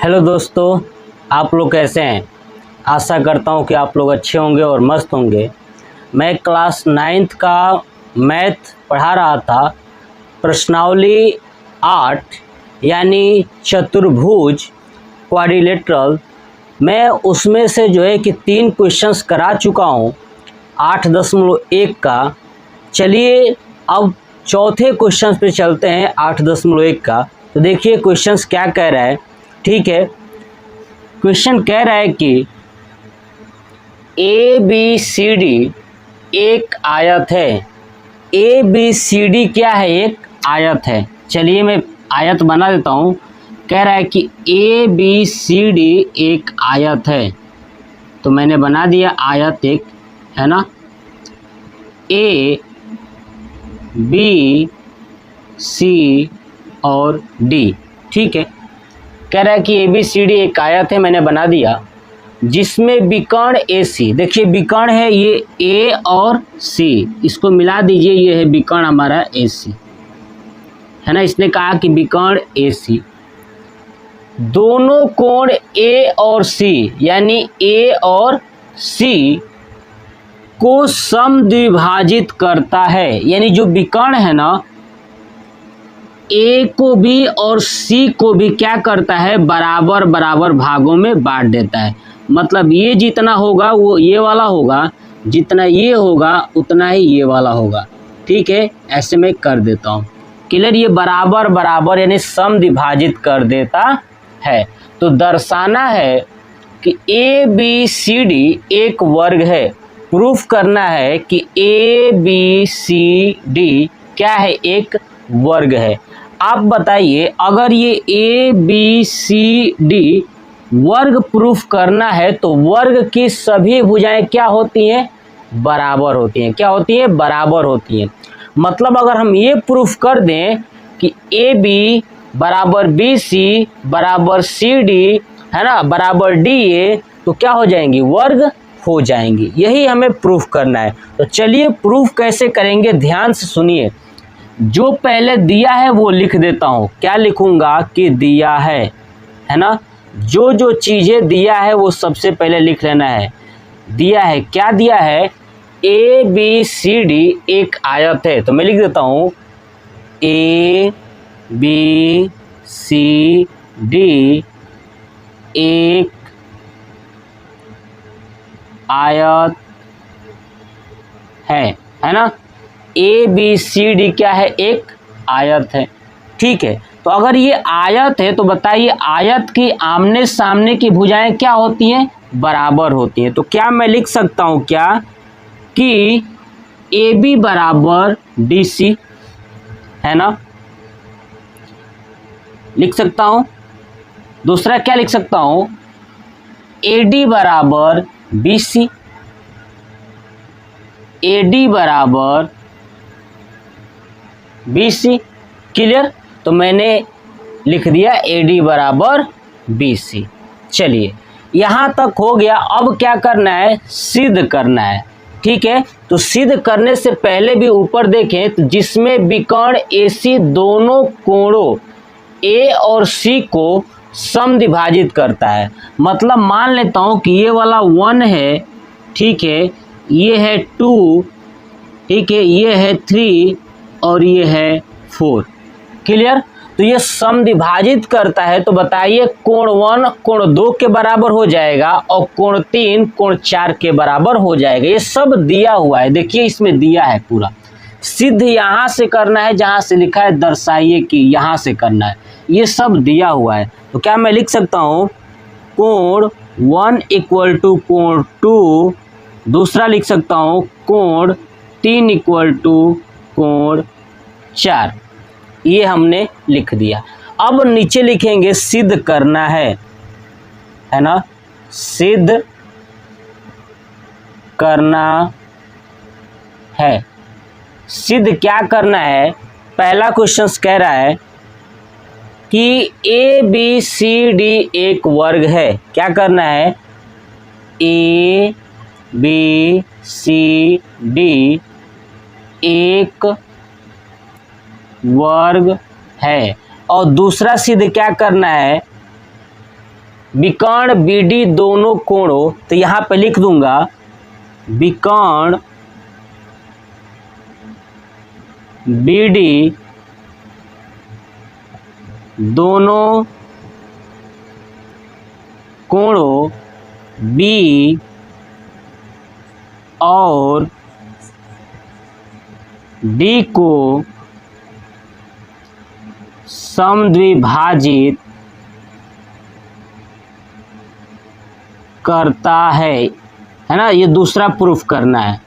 Hello दोस्तों, आप लोग कैसे हैं। आशा करता हूं कि आप लोग अच्छे होंगे और मस्त होंगे। मैं क्लास 9th का मैथ पढ़ा रहा था। प्रश्नावली 8 यानी चतुर्भुज क्वाड्रिलेटरल, मैं उसमें से जो है कि 3 क्वेश्चंस करा चुका हूं 8.1 का। चलिए अब चौथे क्वेश्चन पे चलते हैं 8.1 का। तो देखिए क्वेश्चंस क्या कह रहा है। ठीक है, क्वेश्चन कह रहा है कि ए बी सी डी एक आयत है। ए बी सी डी क्या है? एक आयत है। चलिए मैं आयत बना देता हूँ। कह रहा है कि ए बी सी डी एक आयत है, तो मैंने बना दिया आयत एक, है ना। ए बी सी और डी, ठीक है। कह रहा है कि ए बी सी डी एक आयत है, मैंने बना दिया, जिसमें विकर्ण ए सी, देखिए विकर्ण है ये ए और सी, इसको मिला दीजिए, ये है विकर्ण हमारा ए सी, है ना। इसने कहा कि विकर्ण ए सी दोनों कोण ए और सी यानी ए और सी को समद्विभाजित करता है। यानी जो विकर्ण है ना, ए को भी और सी को भी क्या करता है? बराबर बराबर भागों में बांट देता है। मतलब ये जितना होगा वो ये वाला होगा, जितना ये होगा उतना ही ये वाला होगा। ठीक है, ऐसे मैं कर देता हूँ क्लियर। ये बराबर बराबर यानी समद्विभाजित कर देता है। तो दर्शाना है कि ए बी सी डी एक वर्ग है। प्रूफ करना है कि ए बी सी डी क्या है? एक वर्ग है। आप बताइए, अगर ये ए बी सी डी वर्ग प्रूफ करना है तो वर्ग की सभी भुजाएं क्या होती हैं? बराबर होती हैं। क्या होती हैं? बराबर होती हैं। मतलब अगर हम ये प्रूफ कर दें कि ए बी बराबर बी सी बराबर सी डी, है ना, बराबर डी ए, तो क्या हो जाएंगी? वर्ग हो जाएंगी। यही हमें प्रूफ करना है। तो चलिए प्रूफ कैसे करेंगे, ध्यान से सुनिए। जो पहले दिया है वो लिख देता हूँ। क्या लिखूंगा? कि दिया है ना। जो जो चीज़ें दिया है वो सबसे पहले लिख लेना है। दिया है, क्या दिया है? ए बी सी डी एक आयत है, तो मैं लिख देता हूँ ए बी सी डी एक आयत है ना। ए बी सी डी क्या है? एक आयत है। ठीक है, तो अगर ये आयत है तो बताइए आयत की आमने सामने की भुजाएं क्या होती हैं? बराबर होती हैं। तो क्या मैं लिख सकता हूं क्या कि ए बी बराबर डी सी, है ना, लिख सकता हूं। दूसरा क्या लिख सकता हूं? ए डी बराबर बी सी, ए डी बराबर बी सी। क्लियर? तो मैंने लिख दिया ए डी बराबर बी सी। चलिए यहाँ तक हो गया। अब क्या करना है? सिद्ध करना है। ठीक है, तो सिद्ध करने से पहले भी ऊपर देखें तो जिसमें विकर्ण ए सी दोनों कोणों ए और सी को समद्विभाजित करता है। मतलब मान लेता हूँ कि ये वाला 1 है, ठीक है, ये है 2, ठीक है, ये है 3 और ये है 4। क्लियर? तो ये समद्विभाजित करता है। तो बताइए कोण 1 कोण 2 के बराबर हो जाएगा और कोण 3 कोण 4 के बराबर हो जाएगा। ये सब दिया हुआ है, देखिए इसमें दिया है पूरा। सिद्ध यहाँ से करना है, जहाँ से लिखा है दर्शाइए कि यहाँ से करना है, ये सब दिया हुआ है। तो क्या मैं लिख सकता हूँ कोण 1 इक्वल टू कोण 2, दूसरा लिख सकता हूँ कोण 3 इक्वल टू कोण 4। ये हमने लिख दिया। अब नीचे लिखेंगे सिद्ध करना है ना। सिद्ध करना है। सिद्ध क्या करना है? पहला क्वेश्चन कह रहा है कि ए बी सी डी एक वर्ग है। क्या करना है? ए बी सी डी एक वर्ग है। और दूसरा सिद्ध क्या करना है? विकर्ण बीडी दोनों कोणों, तो यहाँ पे लिख दूंगा विकर्ण बीडी दोनों कोणों बी और डी को समद्विभाजित करता है ना। ये दूसरा प्रूफ करना है।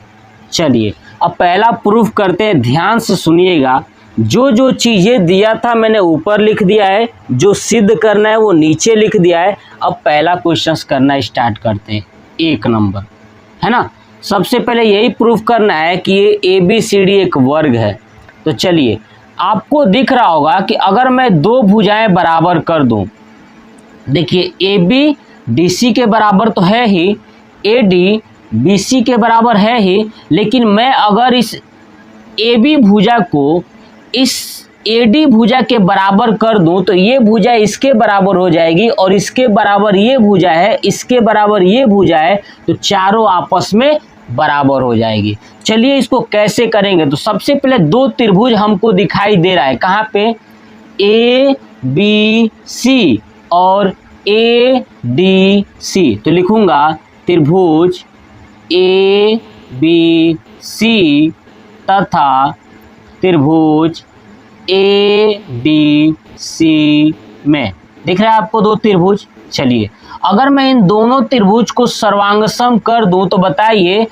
चलिए अब पहला प्रूफ करते हैं, ध्यान से सुनिएगा। जो जो चीज़ें दिया था मैंने ऊपर लिख दिया है, जो सिद्ध करना है वो नीचे लिख दिया है। अब पहला क्वेश्चन करना स्टार्ट करते हैं, 1 नंबर, है ना। सबसे पहले यही प्रूफ करना है कि ये ABCD एक वर्ग है। तो चलिए, आपको दिख रहा होगा कि अगर मैं दो भुजाएं बराबर कर दूं, देखिए AB DC के बराबर तो है ही, AD BC के बराबर है ही, लेकिन मैं अगर इस AB भुजा को इस AD भुजा के बराबर कर दूं तो ये भुजा इसके बराबर हो जाएगी और इसके बराबर ये भुजा है, इसके बराबर ये भुजा है, तो चारों आपस में बराबर हो जाएगी। चलिए इसको कैसे करेंगे। तो सबसे पहले दो त्रिभुज हमको दिखाई दे रहा है, कहाँ पे, ABC और ADC। तो लिखूंगा त्रिभुज ABC तथा त्रिभुज ADC में दिख रहा है आपको दो त्रिभुज। चलिए अगर मैं इन दोनों त्रिभुज को सर्वांगसम कर दूं तो बताइए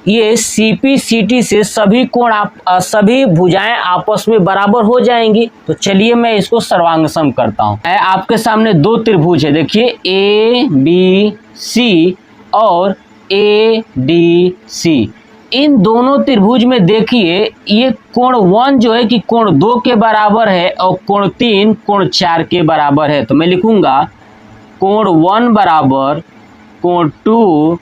ये CPCT से सभी कोण सभी भुजाएं आपस में बराबर हो जाएंगी। तो चलिए मैं इसको सर्वांगसम करता हूं। आपके सामने दो त्रिभुज है, देखिए ABC और ADC। इन दोनों त्रिभुज में देखिए ये कोण 1 जो है कि कोण 2 के बराबर है और कोण 3 कोण 4 के बराबर है। तो मैं लिखूंगा कोण 1 बराबर कोण 2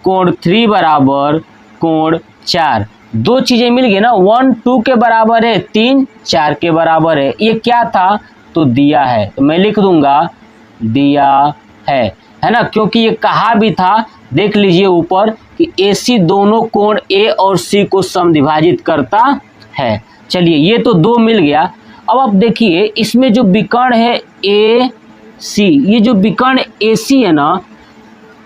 कोण 3 बराबर कोण 4। दो चीजें मिल गई ना, 1 2 के बराबर है, 3 4 के बराबर है। ये क्या था, तो दिया है, तो मैं लिख दूंगा दिया है ना, क्योंकि ये कहा भी था, देख लीजिए ऊपर कि AC दोनों कोण A और C को समद्विभाजित करता है। चलिए ये तो दो मिल गया। अब आप देखिए इसमें जो विकर्ण है AC, ये जो विकर्ण AC है ना,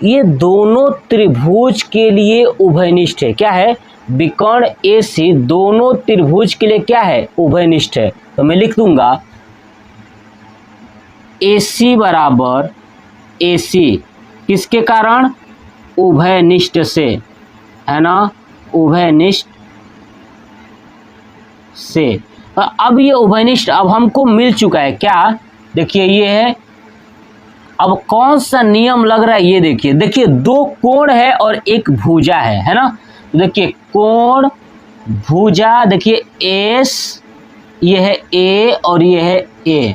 ये दोनों त्रिभुज के लिए उभयनिष्ठ है। क्या है, विकर्ण AC दोनों त्रिभुज के लिए क्या है, उभयनिष्ठ है। तो मैं लिख दूंगा AC बराबर AC, किसके कारण, उभयनिष्ठ से, है ना, उभयनिष्ठ से। अब ये उभयनिष्ठ अब हमको मिल चुका है, क्या, देखिए ये है। अब कौन सा नियम लग रहा है ये देखिए, देखिए दो कोण है और एक भुजा है ना। तो देखिए कोण भुजा, देखिए S, ये है A और ये है A।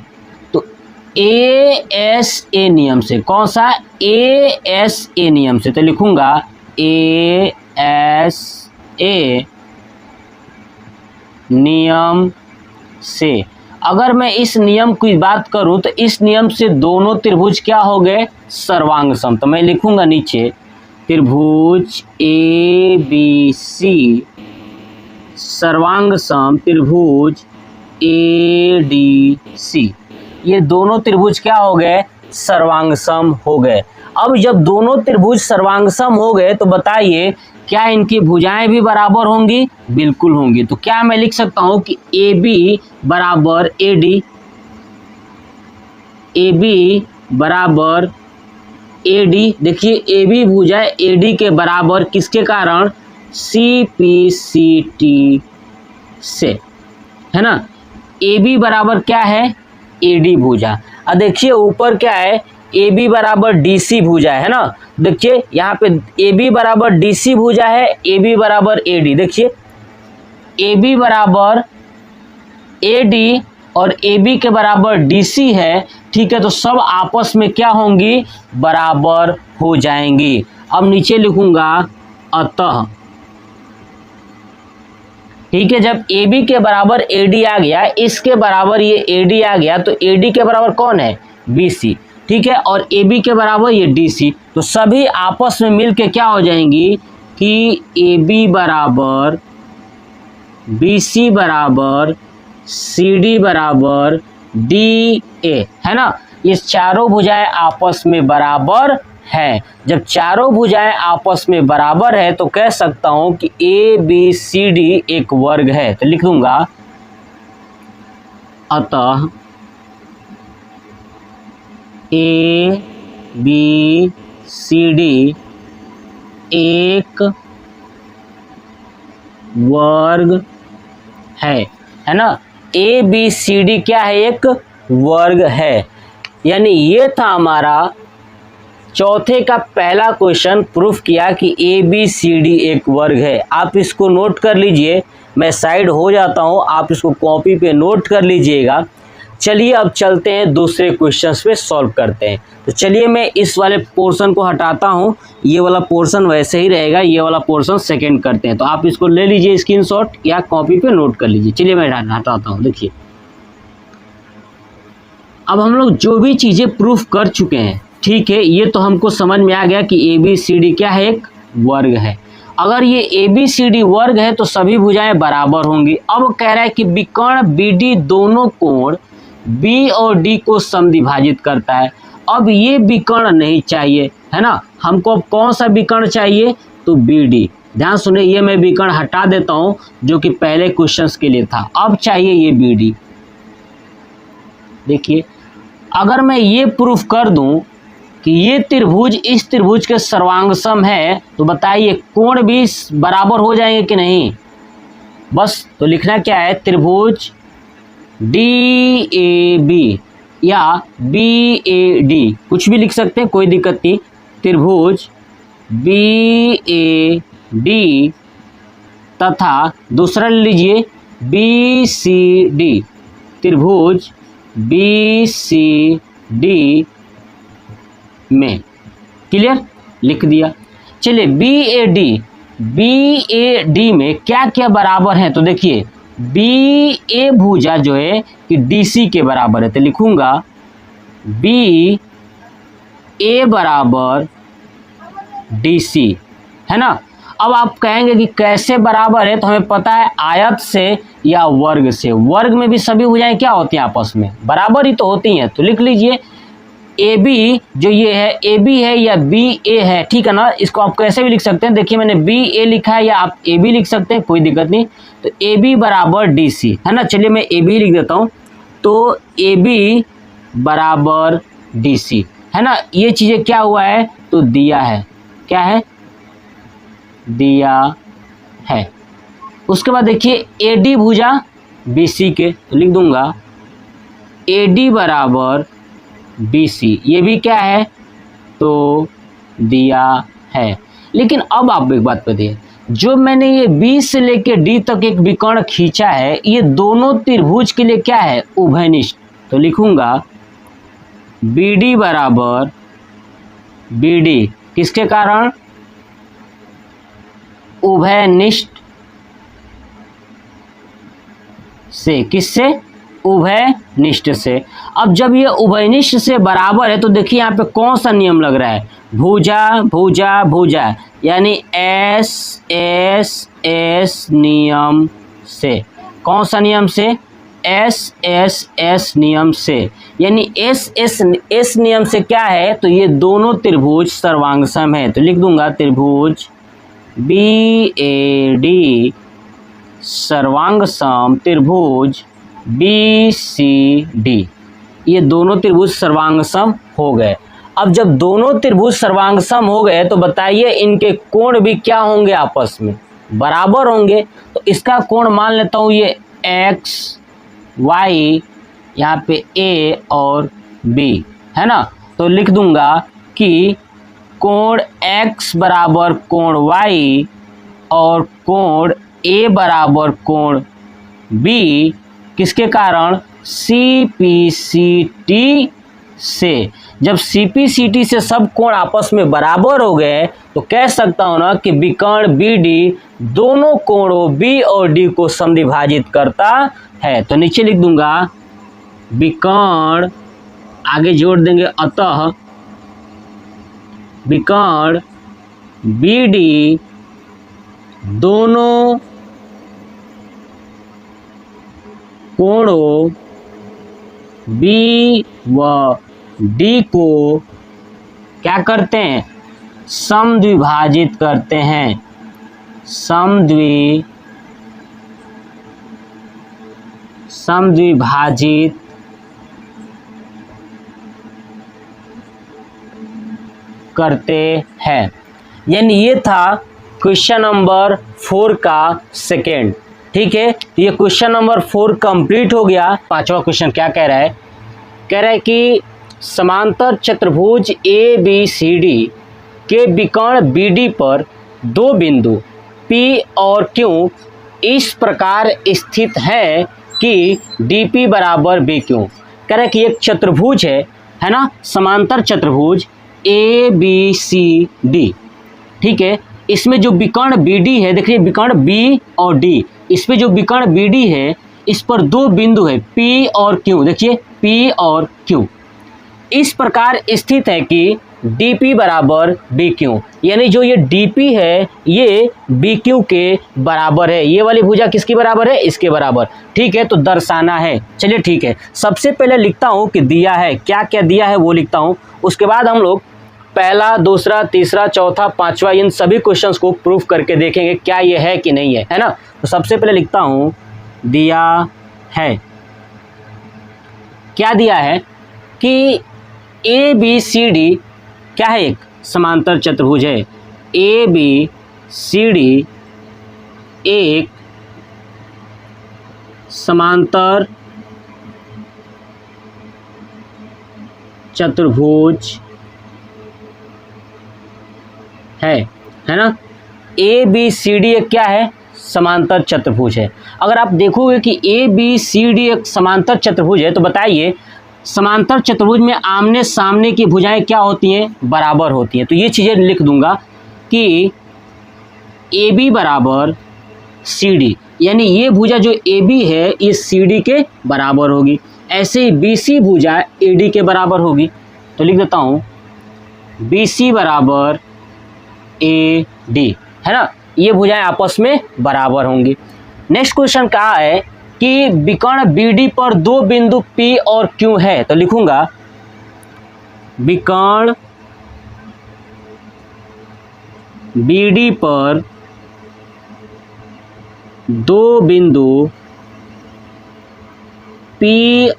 तो ASA नियम से, कौन सा, ASA नियम से। तो लिखूंगा ASA नियम से। अगर मैं इस नियम की बात करूं तो इस नियम से दोनों त्रिभुज क्या हो गए, सर्वांगसम। तो मैं लिखूंगा नीचे त्रिभुज ABC सर्वांगसम त्रिभुज ADC। ये दोनों त्रिभुज क्या हो गए, सर्वांगसम हो गए। अब जब दोनों त्रिभुज सर्वांगसम हो गए तो बताइए क्या इनकी भुजाएं भी बराबर होंगी, बिल्कुल होंगी। तो क्या मैं लिख सकता हूं कि AB बराबर AD, AB बराबर AD। देखिए AB भुजा AD के बराबर, किसके कारण, CPCT से, है ना। AB बराबर क्या है, AD भुजा। अब देखिए ऊपर क्या है, AB बराबर DC भुजा है ना। देखिए यहाँ पे AB बराबर DC भुजा है, AB बराबर AD। देखिए AB बराबर AD और AB के बराबर DC है, ठीक है। तो सब आपस में क्या होंगी, बराबर हो जाएंगी। अब नीचे लिखूंगा अतः, ठीक है। जब AB के बराबर AD आ गया, इसके बराबर ये AD आ गया, तो AD के बराबर कौन है, BC। ठीक है, और ए बी के बराबर ये डी सी, तो सभी आपस में मिल के क्या हो जाएंगी कि ए बी बराबर बी सी बराबर सी डी बराबर डी ए, है ना। ये चारों भुजाएं आपस में बराबर है। जब चारों भुजाएं आपस में बराबर है तो कह सकता हूं कि ए बी सी डी एक वर्ग है। तो लिख दूंगा अतः ए बी सी डी एक वर्ग है ना। ए बी सी डी क्या है, एक वर्ग है। यानी ये था हमारा चौथे का पहला क्वेश्चन, प्रूफ किया कि ए बी सी डी एक वर्ग है। आप इसको नोट कर लीजिए, मैं साइड हो जाता हूँ, आप इसको कॉपी पे नोट कर लीजिएगा। चलिए अब चलते हैं दूसरे क्वेश्चंस पे सॉल्व करते हैं। तो चलिए मैं इस वाले पोर्शन को हटाता हूँ, ये वाला पोर्शन वैसे ही रहेगा, ये वाला पोर्शन सेकंड करते हैं। तो आप इसको ले लीजिए स्क्रीनशॉट या कॉपी पे नोट कर लीजिए। चलिए मैं हटाता हूँ। देखिए अब हम लोग जो भी चीज़ें प्रूफ कर चुके हैं, ठीक है, ये तो हमको समझ में आ गया कि ए बी सी डी क्या है, एक वर्ग है। अगर ये ए बी सी डी वर्ग है तो सभी भुजाएं बराबर होंगी। अब कह रहा है कि विकर्ण बी डी दोनों कोण बी और डी को समद्विभाजित करता है। अब ये विकर्ण नहीं चाहिए, है ना, हमको अब कौन सा विकर्ण चाहिए, तो बी डी। ध्यान सुने, ये मैं विकर्ण हटा देता हूं जो कि पहले क्वेश्चंस के लिए था। अब चाहिए ये बी डी। देखिए अगर मैं ये प्रूफ कर दूं कि ये त्रिभुज इस त्रिभुज के सर्वांग सम है, तो बताइए कोण भी बराबर हो जाएंगे कि नहीं। बस तो लिखना क्या है, त्रिभुज डी ए बी या बी ए डी, कुछ भी लिख सकते हैं, कोई दिक्कत नहीं। त्रिभुज बी ए डी तथा दूसरा लीजिए बी सी डी, त्रिभुज बी सी डी में। क्लियर, लिख दिया। चलिए बी ए डी में क्या क्या बराबर है, तो देखिए बी ए भुजा जो है कि डी सी के बराबर है। तो लिखूंगा बी ए बराबर डी सी, है ना। अब आप कहेंगे कि कैसे बराबर है, तो हमें पता है आयत से या वर्ग से। वर्ग में भी सभी भुजाएं क्या होती हैं, आपस में बराबर ही तो होती हैं। तो लिख लीजिए ए बी जो ये है, ए बी है या बी ए है, ठीक है ना। इसको आप कैसे भी लिख सकते हैं, देखिए मैंने बी ए लिखा है या आप ए बी लिख सकते हैं, कोई दिक्कत नहीं। तो ए बी बराबर डी सी, है ना। चलिए मैं ए बी लिख देता हूँ। तो ए बी बराबर डी सी, है ना। ये चीज़ें क्या हुआ है, तो दिया है, क्या है, दिया है। उसके बाद देखिए ए डी भुजा बी सी के, तो लिख दूंगा ए डी बराबर बी सी, ये भी क्या है, तो दिया है। लेकिन अब आप एक बात बताइए, जो मैंने ये बी से लेके डी तक एक विकर्ण खींचा है, ये दोनों त्रिभुज के लिए क्या है, उभयनिष्ठ। तो लिखूंगा बी डी बराबर बी डी, किसके कारण, उभयनिष्ठ से। किससे, उभयनिष्ठ से। अब जब ये उभयनिष्ठ से बराबर है तो देखिए यहाँ पे कौन सा नियम लग रहा है, भुजा भुजा भुजा, यानी एस एस एस नियम से। कौन सा नियम से, एस एस एस नियम से। यानी एस एस एस नियम से क्या है, तो ये दोनों त्रिभुज सर्वांग सम है। तो लिख दूंगा त्रिभुज बी ए डी सर्वांग सम त्रिभुज बी सी डी, ये दोनों त्रिभुज सर्वांग सम हो गए। अब जब दोनों त्रिभुज सर्वांग सम हो गए तो बताइए इनके कोण भी क्या होंगे, आपस में बराबर होंगे। तो इसका कोण मान लेता हूँ ये एक्स वाई, यहाँ पे ए और बी, है ना। तो लिख दूंगा कि कोण x बराबर कोण y और कोण a बराबर कोण b, किसके कारण, CPCT से। जब CPCT से सब कोण आपस में बराबर हो गए तो कह सकता हूं ना कि विकर्ण BD दोनों कोणों B और D को समद्विभाजित करता है। तो नीचे लिख दूंगा विकर्ण आगे जोड़ देंगे अतः विकर्ण BD दोनों कोणों B व D को क्या करते हैं, समद्विभाजित करते हैं, समद्विभाजित करते हैं। यानी ये था क्वेश्चन नंबर 4 का सेकेंड। ठीक है, ये क्वेश्चन नंबर 4 कंप्लीट हो गया। पांचवा क्वेश्चन क्या कह रहा है, कह रहा है कि समांतर चतुर्भुज ABCD के विकर्ण BD पर दो बिंदु P और Q इस प्रकार स्थित है कि DP बराबर BQ। कह रहा है कि एक चतुर्भुज है ना, समांतर चतुर्भुज ABCD। ठीक है, इसमें जो विकर्ण BD है, देखिए विकर्ण B और D, इसमें जो विकर्ण BD है इस पर दो बिंदु है P और Q। देखिए P और Q इस प्रकार स्थित है कि DP बराबर BQ, यानी जो ये DP है ये BQ के बराबर है। ये वाली भुजा किसकी बराबर है, इसके बराबर। ठीक है, तो दर्शाना है। चलिए ठीक है, सबसे पहले लिखता हूँ कि दिया है, क्या क्या दिया है वो लिखता हूँ। उसके बाद हम लोग पहला, दूसरा, तीसरा, चौथा, पांचवा इन सभी क्वेश्चंस को प्रूफ करके देखेंगे क्या ये है कि नहीं है ना। तो सबसे पहले लिखता हूँ दिया है, क्या दिया है कि ABCD क्या है, एक समांतर चतुर्भुज है। ABCD एक समांतर चतुर्भुज है ना। ABCD एक क्या है, समांतर चतुर्भुज है। अगर आप देखोगे कि ABCD एक समांतर चतुर्भुज है तो बताइए समांतर चतुर्भुज में आमने सामने की भुजाएं क्या होती हैं, बराबर होती हैं। तो ये चीज़ें लिख दूंगा कि AB बराबर CD, यानी ये भुजा जो AB है ये CD के बराबर होगी। ऐसे ही BC भुजा AD के बराबर होगी। तो लिख देता हूँ BC बराबर AD, है ना, ये भुजाएं आपस में बराबर होंगी। नेक्स्ट क्वेश्चन कहा है कि विकर्ण BD पर दो बिंदु P और Q है। तो लिखूंगा विकर्ण BD पर दो बिंदु P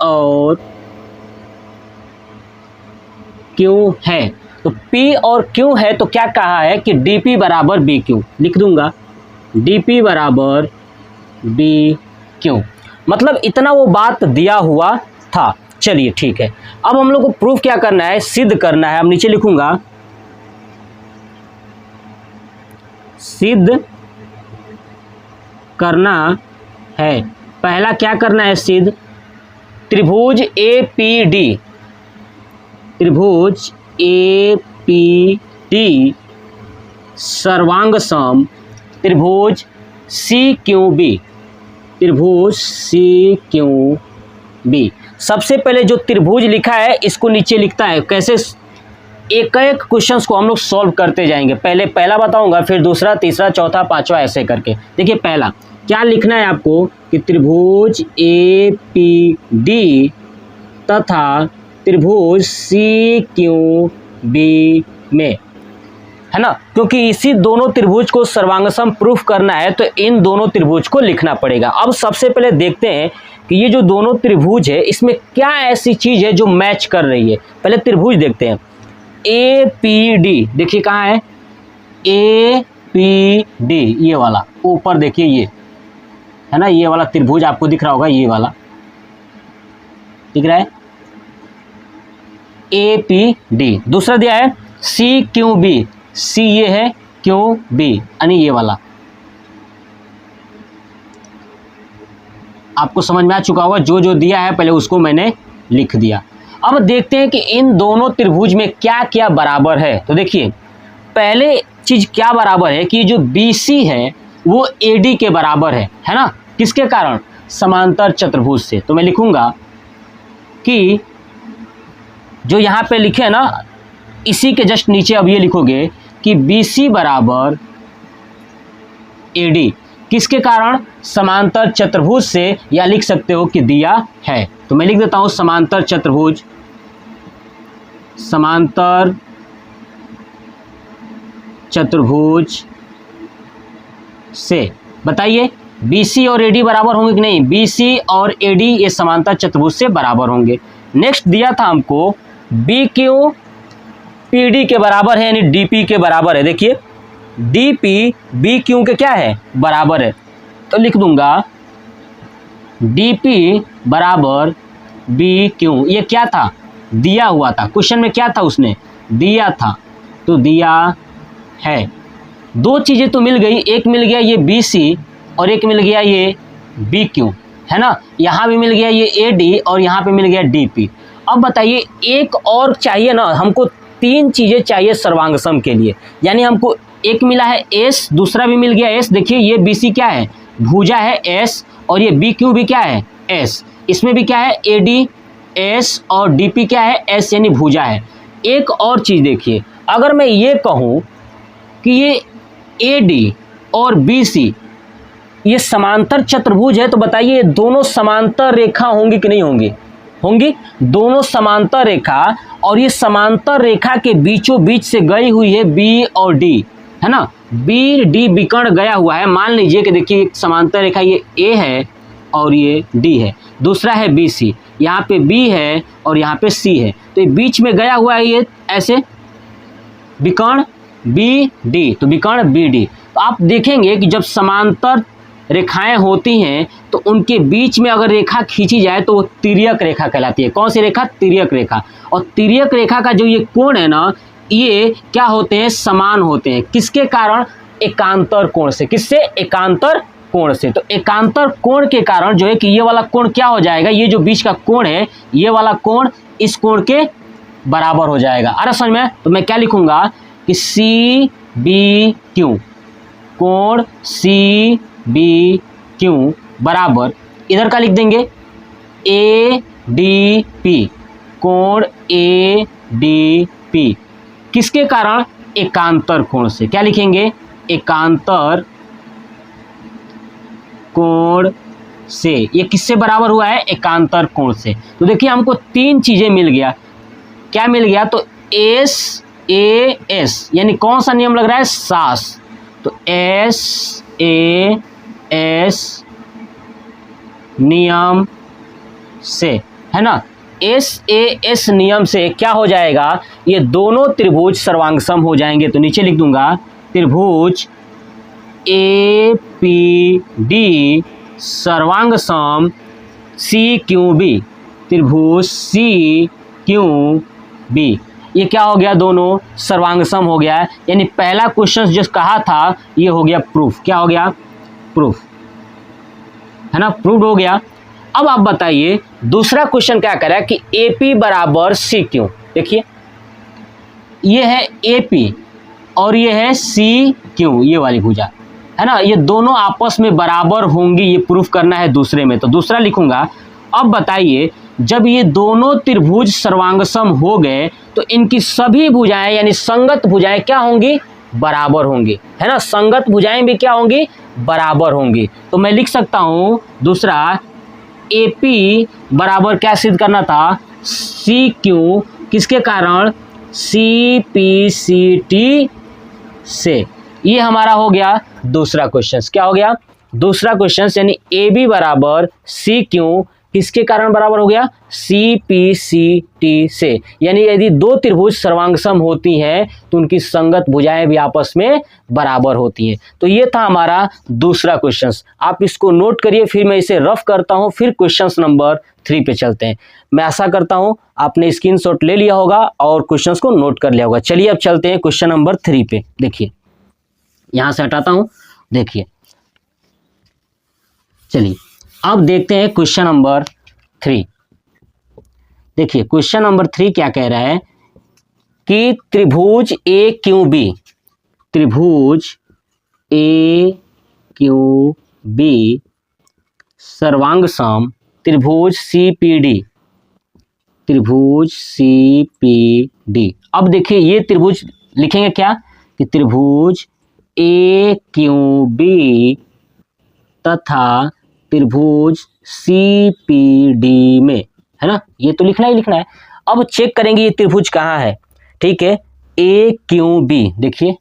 और Q है। तो P और Q है तो क्या कहा है कि DP बराबर BQ। लिख दूंगा DP बराबर BQ, मतलब इतना वो बात दिया हुआ था। चलिए ठीक है, अब हम लोग को प्रूफ क्या करना है, सिद्ध करना है। अब नीचे लिखूंगा सिद्ध करना है। पहला क्या करना है, सिद्ध त्रिभुज APD, त्रिभुज APD सर्वांग सम त्रिभुज CQB, त्रिभुज CQB। सबसे पहले जो त्रिभुज लिखा है इसको नीचे लिखता है। कैसे, एक एक क्वेश्चंस को हम लोग सॉल्व करते जाएंगे। पहले पहला बताऊंगा, फिर दूसरा, तीसरा, चौथा, पांचवा, ऐसे करके। देखिए पहला क्या लिखना है आपको कि त्रिभुज APD तथा त्रिभुज CQB में, है ना, क्योंकि इसी दोनों त्रिभुज को सर्वांगसम प्रूफ करना है तो इन दोनों त्रिभुज को लिखना पड़ेगा। अब सबसे पहले देखते हैं कि ये जो दोनों त्रिभुज है इसमें क्या ऐसी चीज है जो मैच कर रही है। पहले त्रिभुज देखते हैं APD, देखिए कहाँ है APD, ये वाला ऊपर देखिए, ये है ना, ये वाला त्रिभुज आपको दिख रहा होगा, ये वाला दिख रहा है APD। दूसरा दिया है CQB, C ये है, QB यानी ये वाला, आपको समझ में आ चुका होगा। जो जो दिया है पहले उसको मैंने लिख दिया। अब देखते हैं कि इन दोनों त्रिभुज में क्या क्या बराबर है। तो देखिए पहले चीज क्या बराबर है कि जो BC है वो AD के बराबर है ना। किसके कारण, समांतर चतुर्भुज से। तो मैं लिखूंगा कि जो यहाँ पे लिखे है ना, इसी के जस्ट नीचे अब ये लिखोगे कि BC बराबर AD, किसके कारण? समांतर चतुर्भुज से, या लिख सकते हो कि दिया है। तो मैं लिख देता हूं समांतर चतुर्भुज, समांतर चतुर्भुज से। बताइए BC और AD बराबर होंगे कि नहीं? BC और AD ये समांतर चतुर्भुज से बराबर होंगे। नेक्स्ट दिया था हमको BQ PD के बराबर है, यानी DP के बराबर है। देखिए DP BQ के क्या है? बराबर है। तो लिख दूंगा DP बराबर BQ। ये क्या था? दिया हुआ था, क्वेश्चन में क्या था? उसने दिया था, तो दिया है। दो चीज़ें तो मिल गई, एक मिल गया ये BC और एक मिल गया ये BQ, है ना। यहाँ भी मिल गया ये AD और यहाँ पे मिल गया DP। अब बताइए एक और चाहिए ना हमको, तीन चीज़ें चाहिए सर्वांग सम के लिए, यानी हमको एक मिला है S, दूसरा भी मिल गया S। देखिए ये BC क्या है? भुजा है S, और ये BQ भी क्या है? S। इसमें भी क्या है? AD S, और DP क्या है? S, यानी भुजा है। एक और चीज़ देखिए, अगर मैं ये कहूँ कि ये AD और BC ये समांतर चतुर्भुज है, तो बताइए ये दोनों समांतर रेखा होंगी कि नहीं होंगी? होंगी, दोनों समांतर रेखा। और ये समांतर रेखा के बीचों बीच से गई हुई है B और D, है ना। B D विकर्ण गया हुआ है। मान लीजिए कि देखिए एक समांतर रेखा ये A है और ये D है, दूसरा है BC, यहाँ पे B है और यहाँ पे C है, तो ये बीच में गया हुआ है ये ऐसे विकर्ण BD, तो विकर्ण BD। तो आप देखेंगे कि जब समांतर रेखाएं होती हैं तो उनके बीच में अगर रेखा खींची जाए तो वो तिर्यक रेखा कहलाती है। कौन सी रेखा? तिर्यक रेखा। और तिर्यक रेखा का जो ये कोण है ना, ये क्या होते हैं? समान होते हैं। किसके कारण? एकांतर कोण से। किससे? एकांतर कोण से। तो एकांतर कोण के कारण जो है कि ये वाला कोण क्या हो जाएगा? ये जो बीच का कोण है, ये वाला कोण इस कोण के बराबर हो जाएगा। अरे समझ में? तो मैं क्या लिखूंगा कि CBQ, कोण CBQ बराबर, इधर का लिख देंगे ADP, कोण ADP, किसके कारण? एकांतर कोण से। क्या लिखेंगे? एकांतर कोण से। ये किससे बराबर हुआ है? एकांतर कोण से। तो देखिए हमको तीन चीजें मिल गया। क्या मिल गया? तो SAS, यानी कौन सा नियम लग रहा है? SAS। तो SAS नियम से, है ना। SAS नियम से क्या हो जाएगा? ये दोनों त्रिभुज सर्वांगसम हो जाएंगे। तो नीचे लिख दूंगा त्रिभुज APD सर्वांगसम CQB, त्रिभुज CQB। ये क्या हो गया? दोनों सर्वांगसम हो गया है। यानी पहला क्वेश्चन जो कहा था ये हो गया प्रूफ। क्या हो गया? प्रूफ, है ना, प्रूफ हो गया। अब आप बताइए दूसरा क्वेश्चन क्या कह रहा है कि AP बराबर CQ। देखिए ये है AP और ये है CQ, ये वाली भुजा, है ना। ये दोनों आपस में बराबर होंगी, ये प्रूफ करना है दूसरे में। तो दूसरा लिखूंगा। अब बताइए जब ये दोनों त्रिभुज सर्वांगसम हो गए तो इनकी सभी भुजाएं यानी संगत भुजाएं क्या होंगी? बराबर होंगी, है ना। संगत भुजाएं भी क्या होंगी? बराबर होंगी। तो मैं लिख सकता हूं दूसरा AP बराबर क्या सिद्ध करना था? CQ, किसके कारण? CPCT से। ये हमारा हो गया दूसरा क्वेश्चन। क्या हो गया? दूसरा क्वेश्चन, यानी AB बराबर CQ किसके कारण बराबर हो गया? CPCT से। यानी यदि दो त्रिभुज सर्वांगसम होती हैं तो उनकी संगत भुजाएं भी आपस में बराबर होती हैं। तो ये था हमारा दूसरा क्वेश्चन। आप इसको नोट करिए, फिर मैं इसे रफ करता हूं, फिर क्वेश्चन नंबर 3 पे चलते हैं। मैं आशा करता हूं आपने स्क्रीनशॉट ले लिया होगा और क्वेश्चन को नोट कर लिया होगा। चलिए अब चलते हैं क्वेश्चन नंबर 3 पे। देखिए यहां से हटाता हूं। देखिए चलिए अब देखते हैं क्वेश्चन नंबर 3। देखिए क्वेश्चन नंबर 3 क्या कह रहा है कि त्रिभुज AQB, त्रिभुज AQB सर्वांगसम त्रिभुज CPD, त्रिभुज CPD। अब देखिए ये त्रिभुज लिखेंगे क्या कि त्रिभुज AQB तथा त्रिभुज CPD में, है ना, ये तो लिखना ही लिखना है। अब चेक करेंगे ये त्रिभुज कहाँ है, ठीक है, AQB, देखिए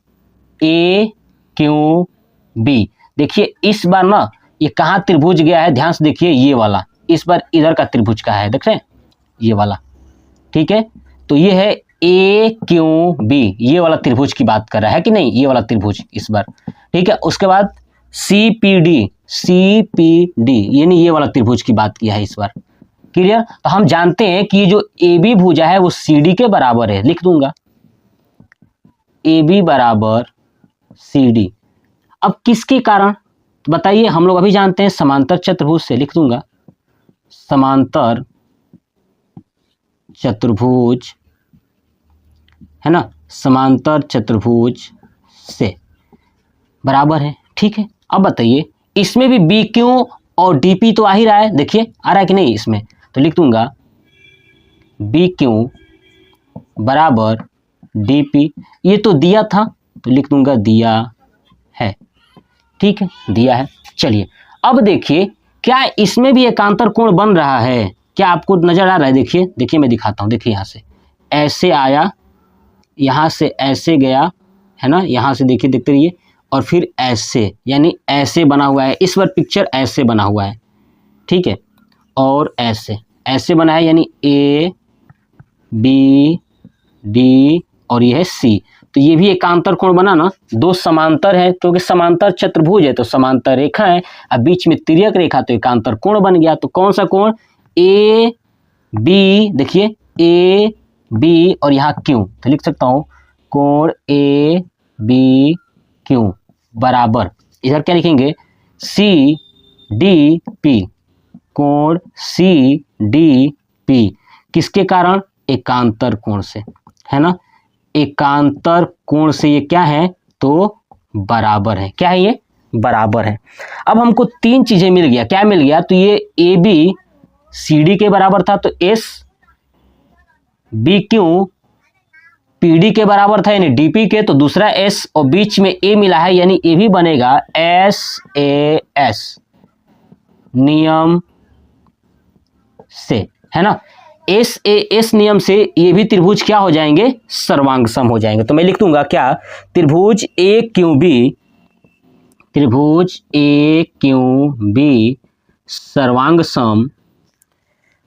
AQB, देखिए इस बार ना ये कहाँ त्रिभुज गया है, ध्यान से देखिए, ये वाला, इस बार इधर का त्रिभुज कहाँ है, देख रहे हैं, ये वाला, ठीक है। तो ये है AQB, ये वाला त्रिभुज की बात कर रहा है कि नहीं, ये वाला त्रिभुज इस बार, ठीक है। उसके बाद CPD यानी ये वाला त्रिभुज की बात किया है इस बार, क्लियर। तो हम जानते हैं कि ये जो AB भुजा है वो CD के बराबर है, लिख दूंगा AB बराबर CD। अब किसके कारण, तो बताइए, हम लोग अभी जानते हैं समांतर चतुर्भुज से, लिख दूंगा समांतर चतुर्भुज, है ना, समांतर चतुर्भुज से बराबर है, ठीक है। अब बताइए इसमें भी BQ और DP तो आ ही रहा है, देखिए आ रहा है कि नहीं इसमें, तो लिख दूंगा BQ बराबर DP, ये तो दिया था तो लिख दूंगा दिया है, ठीक है, दिया है। चलिए अब देखिए क्या इसमें भी एकांतर कोण बन रहा है, क्या आपको नजर आ रहा है, देखिए देखिए मैं दिखाता हूँ, देखिए यहाँ से ऐसे आया, यहाँ से ऐसे गया, है ना, यहाँ से देखिए देखते रहिए, और फिर ऐसे, यानी ऐसे बना हुआ है, इस बार पिक्चर ऐसे बना हुआ है, ठीक है, और ऐसे ऐसे बना है, यानी ABD और ये है C, तो ये भी एकांतर कोण बना ना, दो समांतर है, क्योंकि समांतर चतुर्भुज है तो समांतर रेखा है, अब बीच में तिर्यक रेखा तो एकांतर कोण बन गया। तो कौन सा कोण, AB, देखिए AB और यहाँ Q, तो लिख सकता हूँ कोण ABQ बराबर, इधर क्या लिखेंगे CDP, कोण CDP, किसके कारण, एकांतर कोण से, है ना, एकांतर कोण से ये क्या है, तो बराबर है, क्या है ये, बराबर है। अब हमको तीन चीजें मिल गया, क्या मिल गया, तो ये AB CD के बराबर था तो SBQ PD के बराबर था यानी DP के, तो दूसरा S और बीच में A मिला है यानी ये भी बनेगा SAS नियम से, है ना, SAS नियम से ये भी त्रिभुज क्या हो जाएंगे, सर्वांग सम हो जाएंगे। तो मैं लिख दूंगा क्या, त्रिभुज AQB सर्वांग सम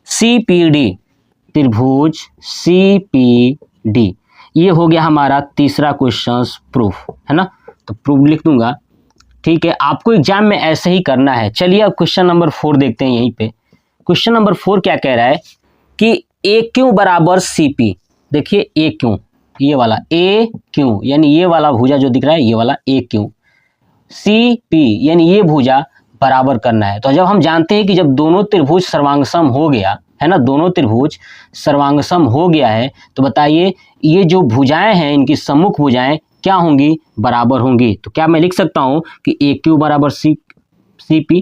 CPD, त्रिभुज CPD, ये हो गया हमारा तीसरा क्वेश्चन प्रूफ, है ना, तो प्रूफ लिख दूंगा, ठीक है। आपको एग्जाम में ऐसे ही करना है। चलिए अब क्वेश्चन नंबर 4 देखते हैं। यहीं पे क्वेश्चन नंबर 4 क्या कह रहा है कि AQ बराबर CP, देखिए AQ, ये वाला AQ यानी ये वाला भुजा जो दिख रहा है ये वाला AQ, CP यानी ये भुजा बराबर करना है। तो जब हम जानते हैं कि जब दोनों त्रिभुज सर्वांगसम हो गया है ना, दोनों त्रिभुज सर्वांगसम हो गया है, तो बताइए ये जो भुजाएं हैं इनकी सम्मुख भुजाएं क्या होंगी, बराबर होंगी। तो क्या मैं लिख सकता हूं कि AQ बराबर CP,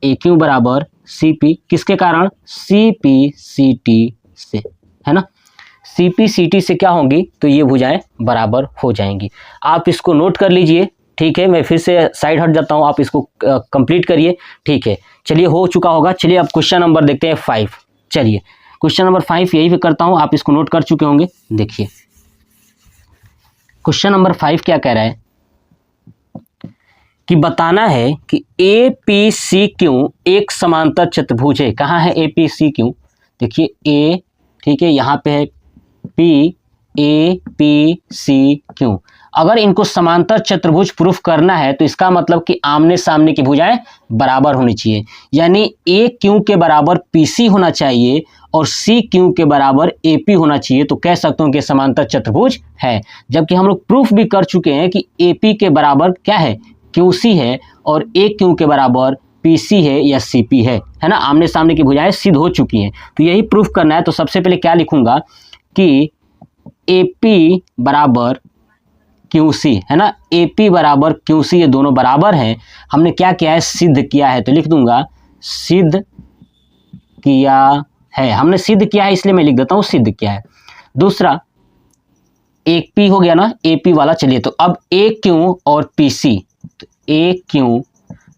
AQ बराबर CP, किसके कारण, CPCT से, है ना, CPCT से क्या होंगी, तो ये भुजाएं बराबर हो जाएंगी। आप इसको नोट कर लीजिए, ठीक है। मैं फिर से साइड हट जाता हूं, आप इसको कंप्लीट करिए, ठीक है। चलिए हो चुका होगा। चलिए अब क्वेश्चन नंबर देखते हैं 5। चलिए क्वेश्चन नंबर 5 यही पे करता हूं, आप इसको नोट कर चुके होंगे। देखिए क्वेश्चन नंबर 5 क्या कह रहा है कि बताना है कि APCQ एक समांतर चतुर्भुज है। कहाँ है APCQ, देखिए A, ठीक है, यहाँ पे है P, APCQ। अगर इनको समांतर चतुर्भुज प्रूफ करना है तो इसका मतलब कि आमने सामने की भुजाएं बराबर होनी चाहिए, यानी AQ के बराबर PC होना चाहिए और CQ के बराबर AP होना चाहिए। तो कह सकता हूं कि समांतर चतुर्भुज है, जबकि हम लोग प्रूफ भी कर चुके हैं कि AP के बराबर क्या है, QC है, और AQ के बराबर PC है या CP है ना, आमने सामने की भुजाएं सिद्ध हो चुकी हैं। तो यही प्रूफ करना है। तो सबसे पहले क्या लिखूंगा कि AP बराबर QC, है ना, AP बराबर QC, ये दोनों बराबर हैं। हमने क्या किया है, सिद्ध किया है, तो लिख दूंगा सिद्ध किया है। हमने सिद्ध किया है इसलिए मैं लिख देता हूँ सिद्ध किया है। दूसरा एक पी हो गया ना, ए पी वाला। चलिए तो अब ए क्यू और पी सी, तो ए क्यू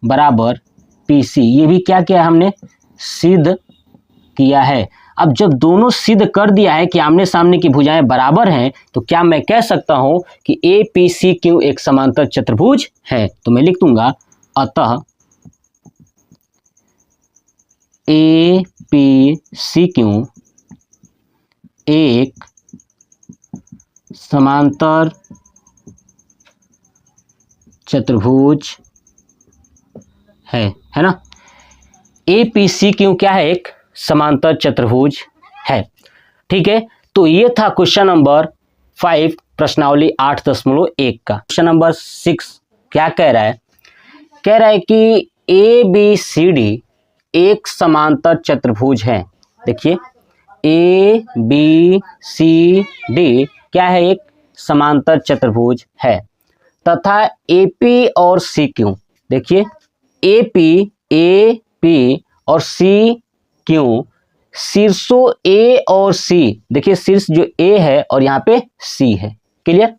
बराबर पी सी, ये भी क्या किया है हमने, सिद्ध किया है। अब जब दोनों सिद्ध कर दिया है कि आमने सामने की भुजाएं बराबर हैं, तो क्या मैं कह सकता हूं कि ए पी सी क्यू एक समांतर चतुर्भुज है। तो मैं लिख दूंगा अतः ए पी सी क्यू एक समांतर चतुर्भुज है ना। ए पी सी क्यू क्या है, एक समांतर चतुर्भुज है। ठीक है, तो ये था क्वेश्चन नंबर 5 प्रश्नावली 8.1 का। क्वेश्चन नंबर 6 क्या कह रहा है, कह रहा है कि ए बी सी डी एक समांतर चतुर्भुज है। देखिए ए बी सी डी क्या है, एक समांतर चतुर्भुज है तथा ए पी और सी क्यू, देखिए ए पी और सी क्यू शीर्षों ए और सी, देखिए शीर्ष जो ए है और यहाँ पे सी है। क्लियर।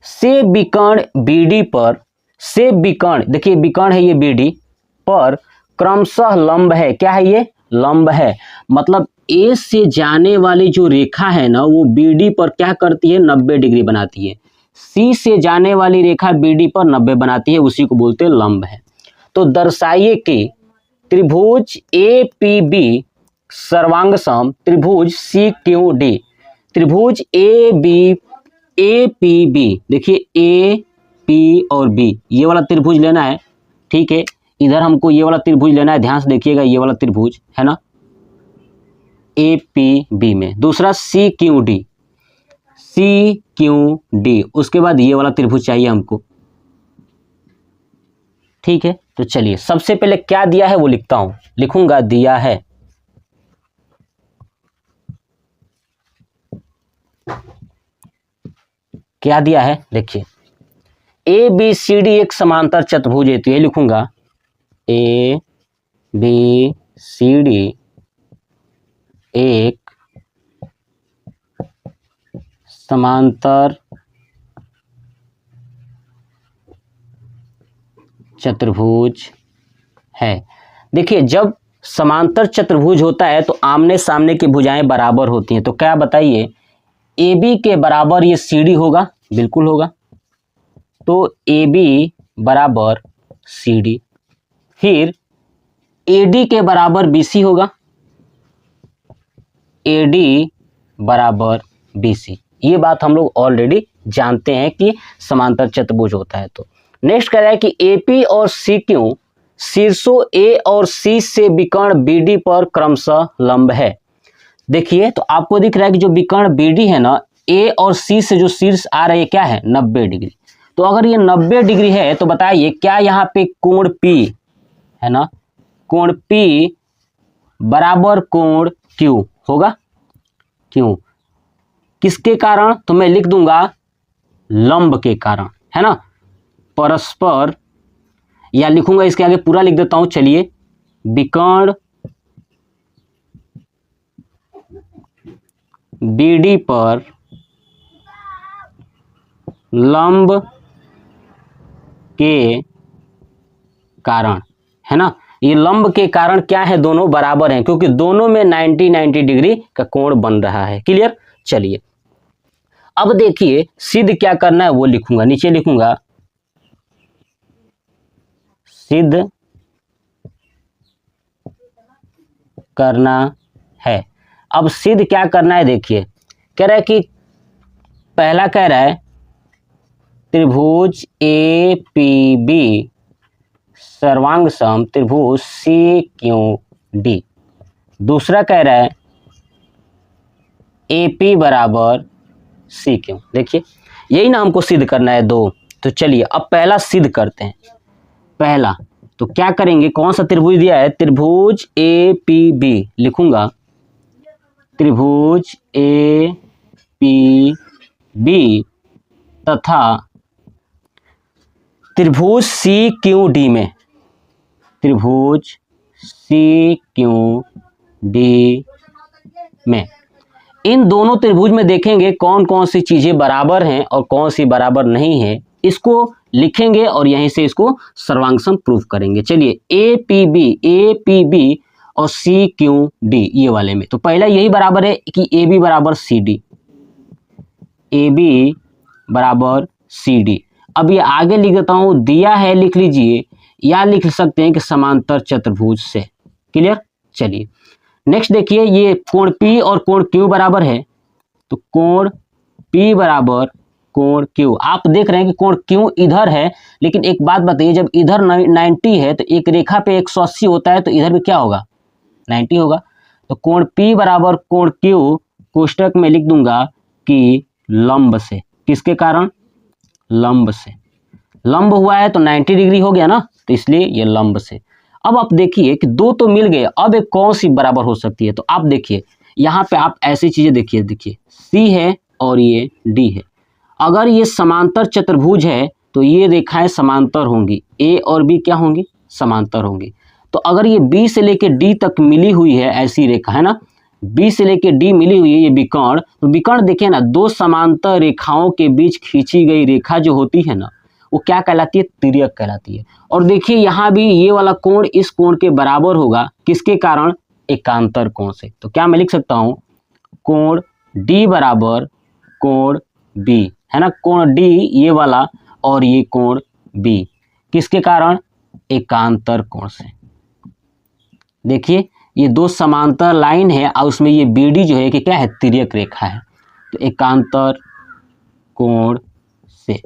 से विकर्ण बीडी पर, से विकर्ण, देखिए विकर्ण है ये बीडी पर क्रमशः लंब है। क्या है ये, लंब है। मतलब ए से जाने वाली जो रेखा है ना वो बीडी पर क्या करती है, 90 डिग्री बनाती है। सी से जाने वाली रेखा बीडी पर 90 बनाती है, उसी को बोलते हैं लंब है। तो दर्शाइए कि त्रिभुज ए पी बी सर्वांग सम त्रिभुज सी क्यू डी। त्रिभुज ए पी बी, देखिए ए पी और बी ये वाला त्रिभुज लेना है। ठीक है, इधर हमको ये वाला त्रिभुज लेना है, ध्यान से देखिएगा ये वाला त्रिभुज है ना ए पी बी में। दूसरा सी क्यू डी, उसके बाद ये वाला त्रिभुज चाहिए हमको। ठीक है, तो चलिए सबसे पहले क्या दिया है वो लिखता हूं, लिखूंगा दिया है क्या दिया है, देखिए ए बी सी डी एक समांतर चतुर्भुज है। तो ये लिखूंगा ए बी सी डी एक समांतर चतुर्भुज है। देखिए जब समांतर चतुर्भुज होता है तो आमने सामने की भुजाएं बराबर होती हैं। तो क्या बताइए, ए बी के बराबर ये सी डी होगा, बिल्कुल होगा। तो ए बी बराबर सी डी, फिर ए डी के बराबर बी सी होगा, ए डी बराबर बी सी। ये बात हम लोग ऑलरेडी जानते हैं कि समांतर चतुर्भुज होता है। तो नेक्स्ट कह रहा है कि ए पी और सी क्यू शीर्षों ए और सी से विकर्ण बी डी पर क्रमशः लंब है। देखिए तो आपको दिख रहा है कि जो विकर्ण बी डी है ना, ए और सी से जो शीर्ष आ रहे हैं क्या है, 90 डिग्री। तो अगर ये 90 डिग्री है तो बताइए क्या यहाँ पे कोण P है ना, कोण P बराबर कोण Q होगा। क्यों, किसके कारण, तो मैं लिख दूंगा लंब के कारण, है ना, परस्पर, या लिखूंगा इसके आगे पूरा लिख देता हूं। चलिए विकर्ण बीडी पर लंब के कारण, है ना, ये लंब के कारण क्या है, दोनों बराबर हैं क्योंकि दोनों में 90 डिग्री का कोण बन रहा है। क्लियर। चलिए अब देखिए सिद्ध क्या करना है वो लिखूंगा, नीचे लिखूंगा सिद्ध करना है। अब सिद्ध क्या करना है, देखिए कह रहा है कि पहला कह रहा है त्रिभुज ए पी बी सर्वांग सम त्रिभुज सी क्यू डी। दूसरा कह रहा है ए पी बराबर सी क्यू। देखिए यही ना हमको सिद्ध करना है दो। तो चलिए अब पहला सिद्ध करते हैं। पहला तो क्या करेंगे, कौन सा त्रिभुज दिया है, त्रिभुज ए पी बी, लिखूंगा त्रिभुज ए पी बी तथा त्रिभुज सी क्यू डी में, त्रिभुज सी क्यू डी में। इन दोनों त्रिभुज में देखेंगे कौन कौन सी चीजें बराबर हैं और कौन सी बराबर नहीं है, इसको लिखेंगे और यहीं से इसको सर्वांग प्रूफ करेंगे। चलिए ए पी बी और सी क्यू डी ये वाले में, तो पहला यही बराबर है कि ए बी बराबर सी डी, ए बी बराबर सी डी। अब ये आगे लिख देता हूं, दिया है लिख लीजिए, या लिख सकते हैं कि समांतर चतुर्भुज से। क्लियर। चलिए नेक्स्ट देखिए, ये कोण P और कोण Q बराबर है, तो कोण P बराबर कोण Q। आप देख रहे हैं कि कोण Q इधर है, लेकिन एक बात बताइए, जब इधर 90 है तो एक रेखा पे 180 होता है, तो इधर भी क्या होगा 90 होगा। तो कोण P बराबर कोण Q कोष्टक में लिख दूंगा कि लंब से। किसके कारण? लंब से। लंब हुआ है तो 90 डिग्री हो गया ना, तो इसलिए ये लंब से। अब आप देखिए कि दो तो मिल गए, अब एक कौन सी बराबर हो सकती है, तो आप देखिए यहाँ पे आप ऐसी चीजें देखिए, C है और ये D है। अगर ये समांतर चतुर्भुज है तो ये रेखाएं समांतर होंगी, A और B क्या होंगी? समांतर होंगी। तो अगर ये B से लेके D तक मिली हुई है, ऐसी रेखा है ना, B से लेके D मिली हुई है, ये विकर्ण, तो विकर्ण देखिए ना, दो समांतर रेखाओं के बीच खींची गई रेखा जो होती है ना, वो क्या कहलाती है? तिर्यक कहलाती है। और देखिए यहाँ भी ये वाला कोण इस कोण के बराबर होगा, किसके कारण? एकांतर कोण से। तो क्या मैं लिख सकता हूँ, कोण D बराबर कोण B, है ना, कोण D ये वाला और ये कोण B, किसके कारण? एकांतर कोण से। देखिए ये दो समांतर लाइन है और उसमें ये BD जो है कि क्या है? तिर्यक रेखा है, तो एकांतर कोण से।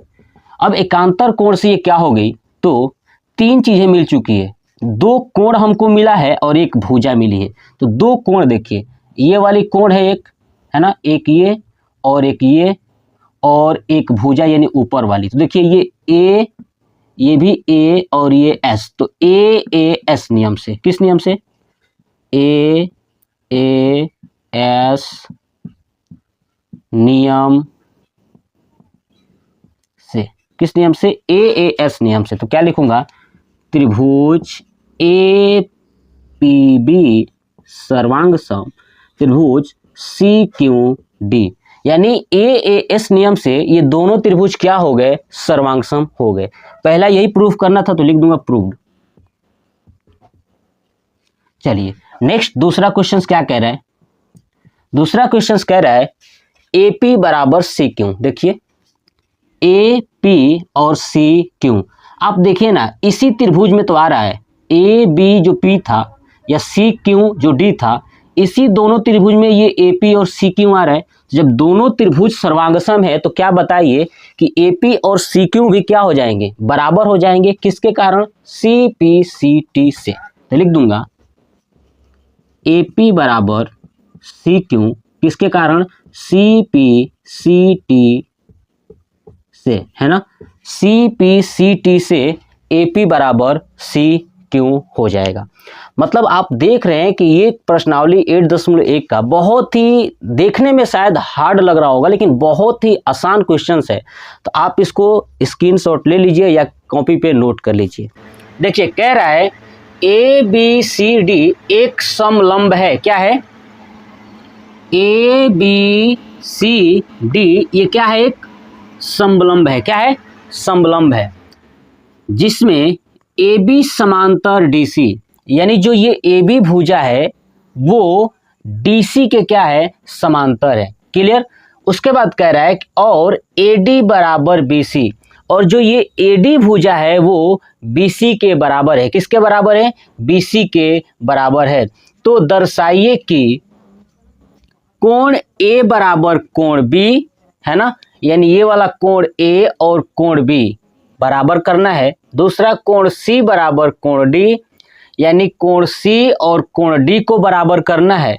अब एकांतर कोण से ये क्या हो गई? तो तीन चीजें मिल चुकी है, दो कोण हमको मिला है और एक भुजा मिली है। तो दो कोण देखिए, ये वाली कोण है एक, है ना, एक ये और एक ये, और एक भुजा यानी ऊपर वाली। तो देखिए ये ए, ये भी ए और ये एस, तो ए एस नियम से। किस नियम से? ए एस नियम से। किस नियम से? ए एस नियम से। तो क्या लिखूंगा? त्रिभुज ए पी बी सर्वांग सम त्रिभुज सी क्यू डी, यानी ए एस नियम से ये दोनों त्रिभुज क्या हो गए? सर्वांग सम हो गए। पहला यही प्रूफ करना था, तो लिख दूंगा प्रूव्ड। चलिए नेक्स्ट दूसरा क्वेश्चन क्या कह रहा है? दूसरा क्वेश्चन कह रहा है ए पी बराबर सी क्यू। देखिए ए पी और सी क्यू, आप देखिए ना, इसी त्रिभुज में तो आ रहा है, ए बी जो पी था या सी क्यू जो डी था, इसी दोनों त्रिभुज में ये ए पी और सी क्यू आ रहा है। जब दोनों त्रिभुज सर्वांगसम है तो क्या बताइए कि ए पी और सी क्यू भी क्या हो जाएंगे? बराबर हो जाएंगे। किसके कारण? सी पी सी टी से। तो लिख दूंगा ए पी बराबर सी क्यू, किसके कारण? सी पी सी टी से, है ना, सी पी सी टी से ए पी बराबर सी क्यू हो जाएगा। मतलब आप देख रहे हैं कि ये प्रश्नावली 8.1 का बहुत ही देखने में शायद हार्ड लग रहा होगा, लेकिन बहुत ही आसान क्वेश्चन है। तो आप इसको स्क्रीनशॉट ले लीजिए या कॉपी पे नोट कर लीजिए। देखिए कह रहा है ए बी सी डी एक समलंब है। क्या है? ए बी सी डी ये क्या है? एक समलंब है। क्या है? समलंब है, जिसमें ए बी समांतर डी सी, यानी जो ये ए बी भुजा है वो डी सी के क्या है? समांतर है। क्लियर। उसके बाद कह रहा है और ए डी बराबर बी सी, और जो ये ए डी भुजा है वो बी सी के बराबर है। किसके बराबर है? बी सी के बराबर है। तो दर्शाइए कि कोण ए बराबर कोण बी, है ना, यानी ये वाला कोण ए और कोण बी बराबर करना है। दूसरा कोण सी बराबर कोण डी, यानी कोण सी और कोण डी को बराबर करना है।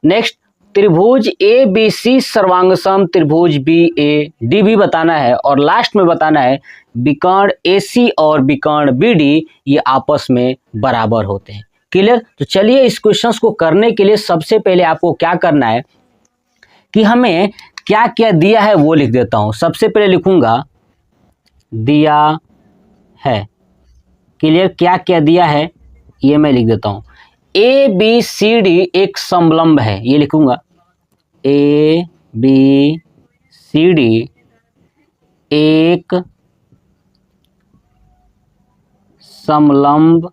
नेक्स्ट त्रिभुज ए बी सी सर्वांगसम त्रिभुज बी ए डी भी बताना है। और लास्ट में बताना है विकर्ण ए सी और विकर्ण बी डी ये आपस में बराबर होते हैं। क्लियर। तो चलिए इस क्वेश्चन को करने के लिए सबसे पहले आपको क्या करना है कि हमें क्या क्या दिया है वो लिख देता हूं। सबसे पहले लिखूंगा दिया है। क्लियर। क्या क्या दिया है ये मैं लिख देता हूं। ए बी सी डी एक समलंब है, ये लिखूंगा। ए बी सी डी एक समलंब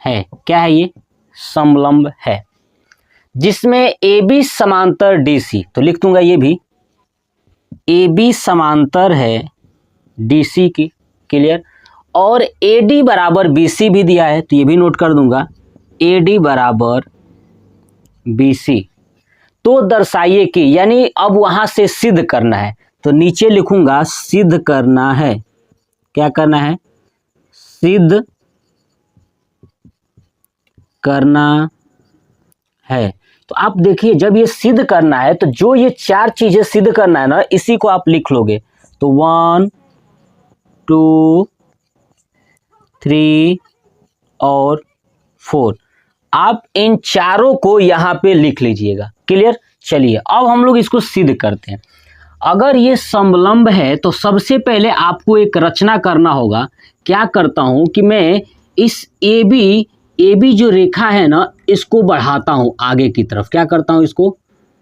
है। क्या है ये? समलंब है। जिसमें ए बी समांतर डी सी, तो लिख दूंगा ये भी, ए बी समांतर है डी सी की, क्लियर। और ए डी बराबर बी सी भी दिया है, तो ये भी नोट कर दूंगा, ए डी बराबर बी सी। तो दर्शाइए कि, यानी अब वहां से सिद्ध करना है, तो नीचे लिखूंगा सिद्ध करना है। क्या करना है? सिद्ध करना है। तो आप देखिए, जब ये सिद्ध करना है तो जो ये चार चीजें सिद्ध करना है ना, इसी को आप लिख लोगे। तो 1 2 3 और 4, आप इन चारों को यहां पे लिख लीजिएगा, क्लियर। चलिए अब हम लोग इसको सिद्ध करते हैं। अगर ये समलंब है तो सबसे पहले आपको एक रचना करना होगा। क्या करता हूं कि मैं इस ए बी जो रेखा है ना, इसको बढ़ाता हूं आगे की तरफ। क्या करता हूं? इसको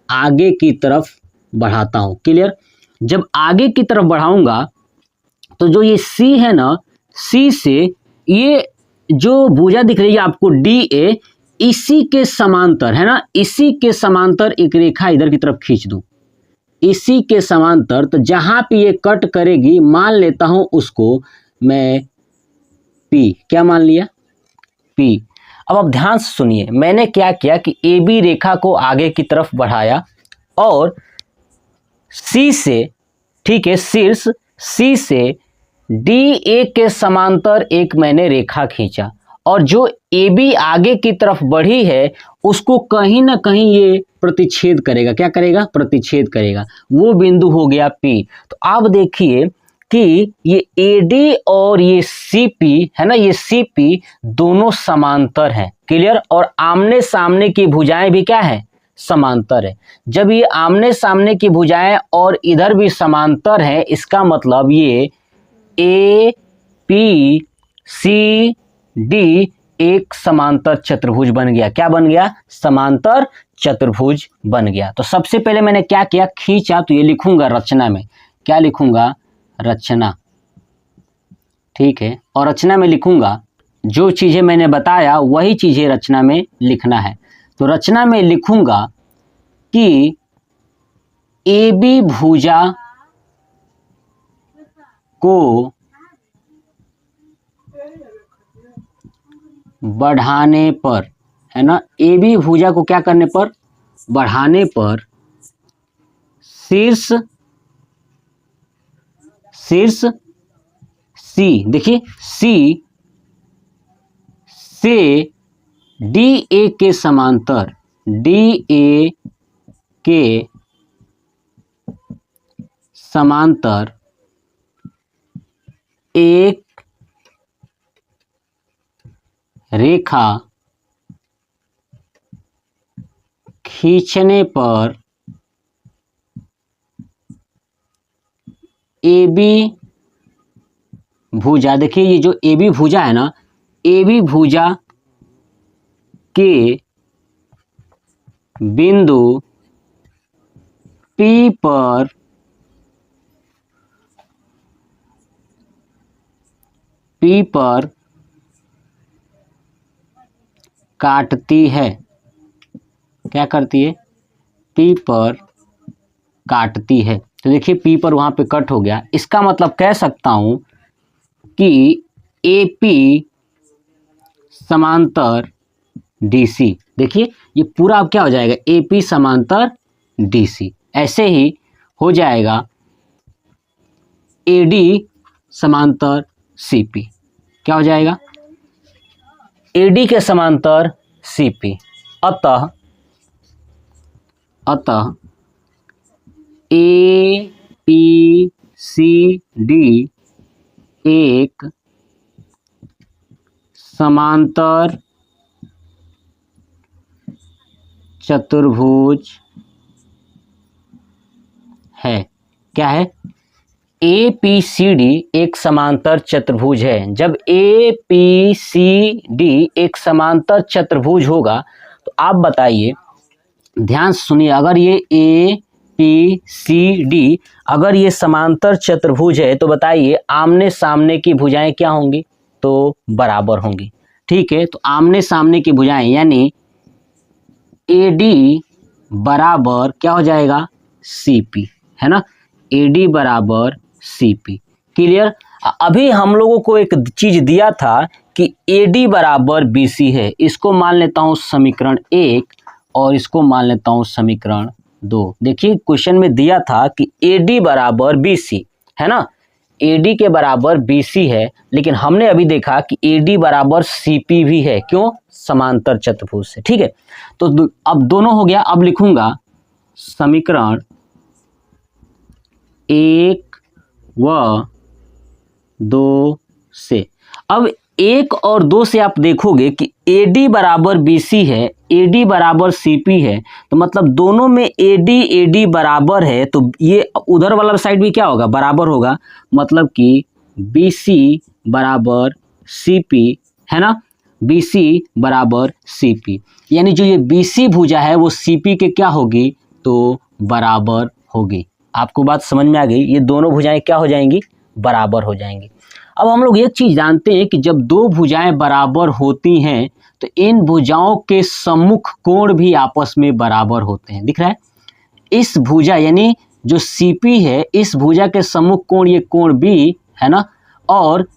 आगे की तरफ बढ़ाता हूं, क्लियर। जब आगे की तरफ बढ़ाऊंगा तो जो ये सी है ना, सी से ये जो भुजा दिख रही है आपको डी ए, इसी के समांतर है ना, इसी के समांतर एक रेखा इधर की तरफ खींच दूं, इसी के समांतर। तो जहां पे ये कट करेगी, मान लेता हूं उसको मैं पी। क्या मान लिया? पी। अब आप ध्यान से सुनिए, मैंने क्या किया कि ए बी रेखा को आगे की तरफ बढ़ाया और सी से, ठीक है, शीर्ष सी से डी ए के समांतर एक मैंने रेखा खींचा, और जो ए बी आगे की तरफ बढ़ी है उसको कहीं ना कहीं ये प्रतिच्छेद करेगा। क्या करेगा? प्रतिच्छेद करेगा। वो बिंदु हो गया पी। तो आप देखिए कि ये ए डी और ये सी पी है ना, ये सी पी दोनों समांतर हैं, क्लियर। और आमने सामने की भुजाएं भी क्या है? समांतर है। जब ये आमने सामने की भुजाएं और इधर भी समांतर हैं, इसका मतलब ये ए पी सी डी एक समांतर चतुर्भुज बन गया। क्या बन गया? समांतर चतुर्भुज बन गया। तो सबसे पहले मैंने क्या किया? खींचा, तो ये लिखूंगा रचना में। क्या लिखूंगा? रचना, ठीक है। और रचना में लिखूंगा जो चीजें मैंने बताया वही चीजें रचना में लिखना है। तो रचना में लिखूंगा कि ए बी भुजा को बढ़ाने पर, है ना, ए बी भुजा को क्या करने पर? बढ़ाने पर शीर्ष सी, देखिए सी से डी ए के समांतर, डी ए के समांतर एक रेखा खींचने पर ए बी भुजा, देखिए ये जो ए बी भुजा है ना, ए बी भुजा के बिंदु पी पर काटती है। क्या करती है? पी पर काटती है। तो देखिए पी पर वहां पे कट हो गया। इसका मतलब कह सकता हूं कि ए पी समांतर डी सी। देखिए ये पूरा अब क्या हो जाएगा? ए पी समांतर डी सी। ऐसे ही हो जाएगा ए डी समांतर सी पी। क्या हो जाएगा? ए डी के समांतर सी पी। अतः ए पी सी डी एक समांतर चतुर्भुज है। क्या है? ए पी सी डी एक समांतर चतुर्भुज है। जब ए पी सी डी एक समांतर चतुर्भुज होगा तो आप बताइए, ध्यान से सुनिए, अगर ये ए पी सी डी अगर ये समांतर चतुर्भुज है तो बताइए आमने सामने की भुजाएं क्या होंगी? तो बराबर होंगी। ठीक है, तो आमने सामने की भुजाएं यानी ए डी बराबर क्या हो जाएगा? सी पी, है ना, ए डी बराबर सी पी। क्लियर? अभी हम लोगों को एक चीज दिया था कि ए डी बराबर बी सी है, इसको मान लेता हूं समीकरण 1 और इसको मान लेता हूं समीकरण 2। देखिए क्वेश्चन में दिया था कि ए डी बराबर बी सी, है ना, ए डी के बराबर बी सी है, लेकिन हमने अभी देखा कि ए डी बराबर सी पी भी है। क्यों? समांतर चतुर्भुज से। ठीक है, तो अब दोनों हो गया। अब लिखूंगा समीकरण 1 व 2 से। अब 1 और 2 से आप देखोगे कि ए डी बराबर बी सी है, ए डी बराबर सी पी है, तो मतलब दोनों में ए डी बराबर है, तो ये उधर वाला साइड भी क्या होगा? बराबर होगा। मतलब कि बी सी बराबर सी पी, है ना, बी सी बराबर सी पी, यानी जो ये बी सी भुजा है वो सी पी के क्या होगी? तो बराबर होगी। आपको बात समझ में आ गई? ये दोनों भुजाएं क्या हो जाएंगी? बराबर हो जाएंगी। अब हम लोग एक चीज जानते हैं कि जब दो भुजाएं बराबर होती हैं तो इन भुजाओं के सम्मुख कोण भी आपस में बराबर होते हैं। दिख रहा है? इस भुजा यानी जो सीपी है, इस भुजा के सम्मुख कोण ये कोण बी, है ना, और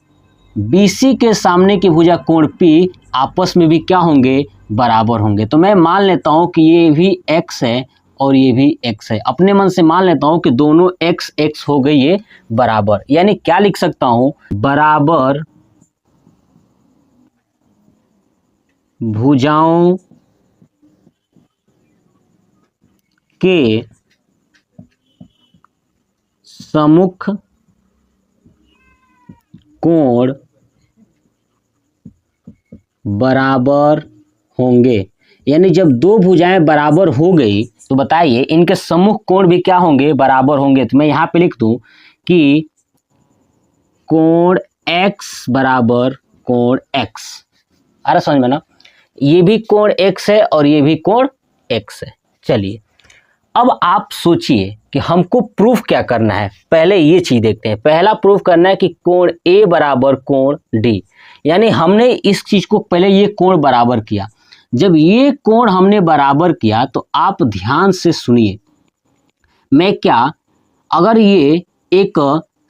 बीसी के सामने की भुजा कोण पी आपस में भी क्या होंगे? बराबर होंगे। तो मैं मान लेता हूं कि ये भी x है और ये भी x है। अपने मन से मान लेता हूं कि दोनों x x हो गई ये बराबर। यानी क्या लिख सकता हूं? बराबर भुजाओं के सम्मुख कोण बराबर होंगे। यानी जब दो भुजाएं बराबर हो गई तो बताइए इनके सम्मुख कोण भी क्या होंगे? बराबर होंगे। तो मैं यहां पे लिख दूं कि कोण x बराबर कोण x। अरे समझ में ना, ये भी कोण x है और ये भी कोण x है। चलिए अब आप सोचिए कि हमको प्रूफ क्या करना है। पहले ये चीज देखते हैं। पहला प्रूफ करना है कि कोण A बराबर कोण D, यानी हमने इस चीज को पहले ये कोण बराबर किया। जब ये कोण हमने बराबर किया तो आप ध्यान से सुनिए, मैं क्या, अगर ये एक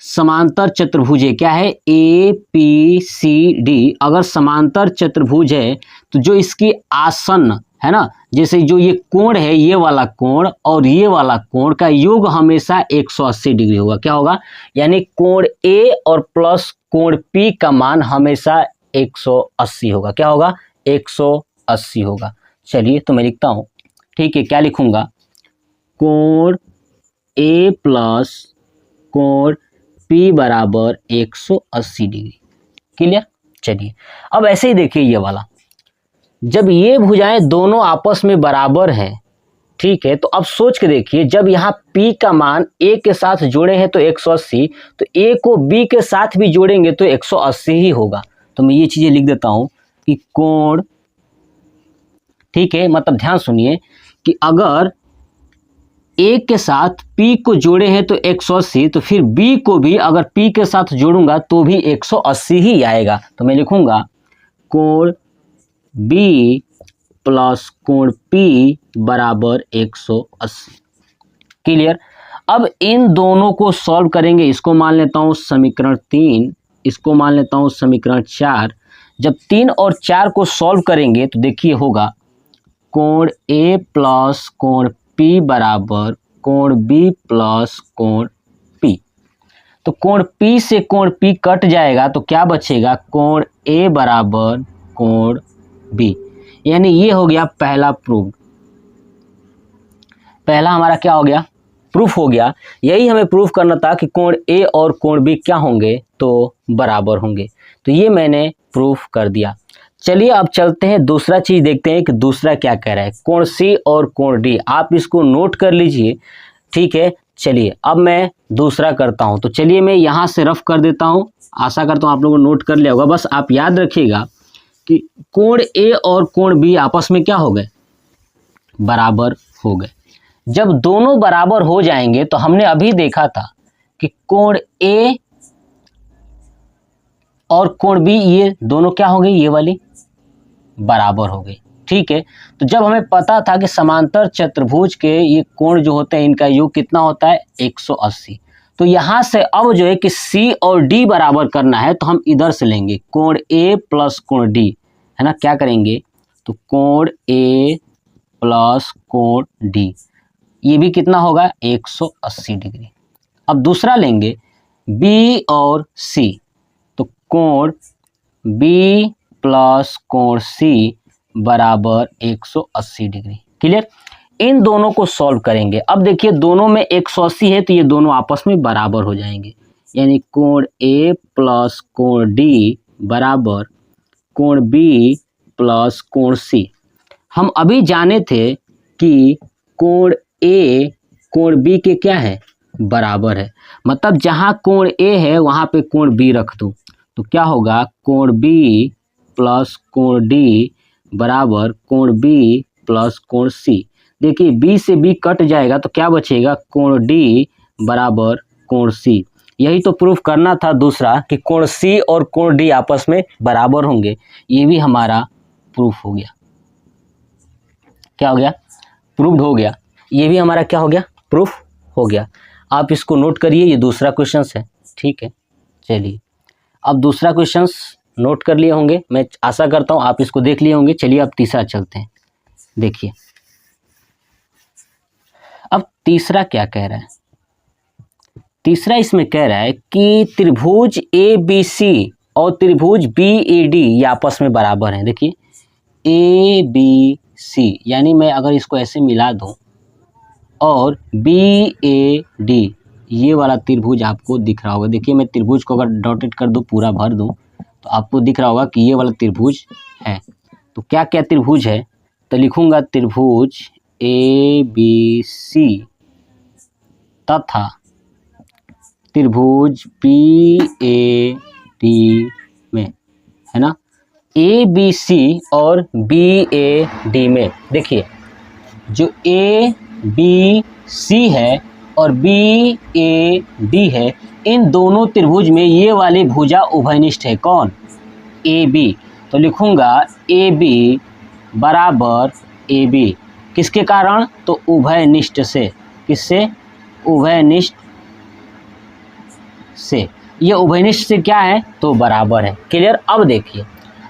समांतर चतुर्भुज है, क्या है? ए पी सी डी अगर समांतर चतुर्भुज है तो जो इसकी आसन्न, है ना, जैसे जो ये कोण है, ये वाला कोण और ये वाला कोण का योग हमेशा 180 डिग्री होगा। क्या होगा? यानी कोण ए और प्लस कोण पी का मान हमेशा 180 होगा। क्या होगा? 180 होगा। चलिए तो मैं लिखता हूं, ठीक है, क्या लिखूंगा? कोण ए प्लस कोण पी बराबर 180 डिग्री। क्लियर? चलिए अब ऐसे ही देखिए ये वाला, जब ये भुजाएं दोनों आपस में बराबर हैं, ठीक है, तो अब सोच के देखिए, जब यहाँ P का मान A के साथ जोड़े हैं तो 180, तो A को B के साथ भी जोड़ेंगे तो 180 ही होगा। तो मैं ये चीजें लिख देता हूं कि कोण, ठीक है, मतलब ध्यान सुनिए कि अगर A के साथ P को जोड़े हैं तो 180, तो फिर B को भी अगर P के साथ जोड़ूंगा तो भी 180 ही आएगा। तो मैं लिखूंगा कोण B प्लस कोण P बराबर 180। क्लियर? अब इन दोनों को सॉल्व करेंगे। इसको मान लेता हूं समीकरण 3, इसको मान लेता हूं समीकरण 4। जब 3 और 4 को सॉल्व करेंगे तो देखिए होगा कोण A प्लस कोण P बराबर कोण B प्लस कोण P। तो कोण P से कोण P कट जाएगा तो क्या बचेगा? कोण A बराबर कोण B। यानी ये हो गया पहला प्रूफ। पहला हमारा क्या हो गया? प्रूफ हो गया। यही हमें प्रूफ करना था कि कोण A और कोण B क्या होंगे? तो बराबर होंगे। तो ये मैंने प्रूफ कर दिया। चलिए अब चलते हैं, दूसरा चीज देखते हैं कि दूसरा क्या कह रहा है। कोण C और कोण D, आप इसको नोट कर लीजिए, ठीक है। चलिए अब मैं दूसरा करता हूं। तो चलिए मैं यहां से रफ कर देता हूं। आशा करता हूं आप लोगों ने नोट कर लिया होगा। बस आप याद रखिएगा कि कोण A और कोण B आपस में क्या हो गए? बराबर हो गए। जब दोनों बराबर हो जाएंगे तो हमने अभी देखा था कि कोण ए और कोण बी ये दोनों क्या हो गई, ये वाली बराबर हो गई। ठीक है, तो जब हमें पता था कि समांतर चतुर्भुज के ये कोण जो होते हैं इनका योग कितना होता है 180, तो यहाँ से अब जो है कि सी और डी बराबर करना है तो हम इधर से लेंगे कोण ए प्लस कोण डी, है ना। क्या करेंगे तो कोण ए प्लस कोण डी, ये भी कितना होगा 180 डिग्री। अब दूसरा लेंगे बी और सी, तो कोण बी प्लस कोण सी बराबर 180 डिग्री। क्लियर, इन दोनों को सॉल्व करेंगे। अब देखिए दोनों में 180 है तो ये दोनों आपस में बराबर हो जाएंगे, यानी कोण ए प्लस कोण डी बराबर कोण बी प्लस कोण सी। हम अभी जाने थे कि कोण ए कोण बी के क्या है बराबर है, मतलब जहां कोण ए है वहां पे कोण बी रख दो, तो क्या होगा कोण बी प्लस कोण डी बराबर कोण बी प्लस कोण सी। देखिए बी से बी कट जाएगा तो क्या बचेगा कोण डी बराबर कोण सी। यही तो प्रूफ करना था दूसरा कि कोण सी और कोण डी आपस में बराबर होंगे, ये भी हमारा प्रूफ हो गया। क्या हो गया, प्रूव्ड हो गया। ये भी हमारा क्या हो गया, प्रूफ हो गया। आप इसको नोट करिए, ये दूसरा क्वेश्चन है। ठीक है, चलिए अब दूसरा क्वेश्चन नोट कर लिए होंगे, मैं आशा करता हूँ आप इसको देख लिए होंगे। चलिए अब तीसरा चलते हैं। देखिए अब तीसरा क्या कह रहा है, तीसरा इसमें कह रहा है कि त्रिभुज ए बी सी और त्रिभुज बी ए डी ये आपस में बराबर हैं। देखिए ए बी सी, यानी मैं अगर इसको ऐसे मिला दूं और बी ए डी, ये वाला त्रिभुज आपको दिख रहा होगा। देखिए मैं त्रिभुज को अगर डॉटेड कर दूं, पूरा भर दूं, तो आपको दिख रहा होगा कि ये वाला त्रिभुज है। तो क्या क्या त्रिभुज है, तो लिखूंगा त्रिभुज ए बी सी तथा त्रिभुज बी ए डी में, है ना। ए बी सी और बी ए डी में देखिए जो ए बी सी है और बी ए डी है, इन दोनों त्रिभुज में ये वाली भुजा उभयनिष्ठ है। कौन, ए बी। तो लिखूंगा ए बी बराबर ए बी, किसके कारण, तो उभयनिष्ठ से। किससे, उभयनिष्ठ से। ये उभयनिष्ठ से क्या है, तो बराबर है। क्लियर। अब देखिए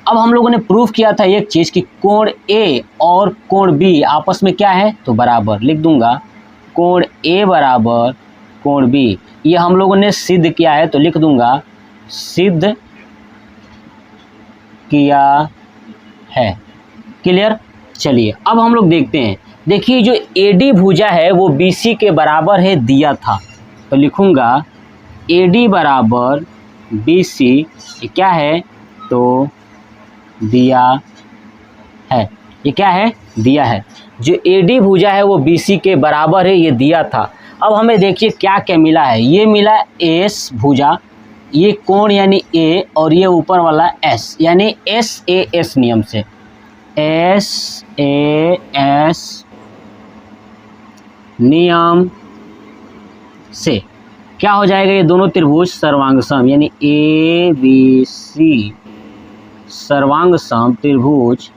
अब हम लोगों ने प्रूफ किया था एक चीज़ कि कोण ए और कोण बी आपस में क्या है, तो बराबर। लिख दूंगा कोण ए बराबर कोण बी, ये हम लोगों ने सिद्ध किया है, तो लिख दूंगा सिद्ध किया है। क्लियर। चलिए अब हम लोग देखते हैं। देखिए जो एडी भुजा है वो बीसी के बराबर है, दिया था, तो लिखूंगा एडी बराबर बीसी, ये क्या है, तो दिया है। ये क्या है, दिया है। जो एडी भुजा है वो बीसी के बराबर है, ये दिया था। अब हमें देखिए क्या क्या मिला है, ये मिला एस भुजा, ये कोण यानी ए, और ये ऊपर वाला एस, यानी एस ए एस नियम से, एस ए एस नियम से क्या हो जाएगा, ये दोनों त्रिभुज सर्वांग सम, यानी ए बी सी सर्वांग सम त्रिभुज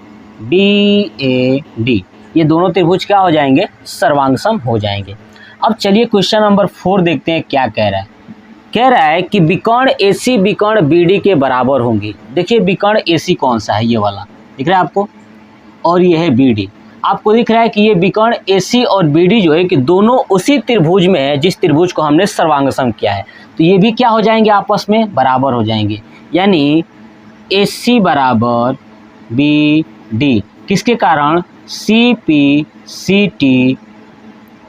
बी ए डी, ये दोनों त्रिभुज क्या हो जाएंगे, सर्वांग सम हो जाएंगे। अब चलिए क्वेश्चन नंबर 4 देखते हैं क्या कह रहा है। कह रहा है कि विकर्ण एसी विकर्ण बीडी के बराबर होंगी। देखिए विकर्ण एसी कौन सा है, ये वाला दिख रहा है आपको, और ये है बीडी। आपको दिख रहा है कि ये विकर्ण एसी और बीडी जो है कि दोनों उसी त्रिभुज में है जिस त्रिभुज को हमने सर्वांग सम किया है, तो ये भी क्या हो जाएंगे, आपस में बराबर हो जाएंगे। यानी एसी बराबर बी डी, किसके कारण, सी पी सी टी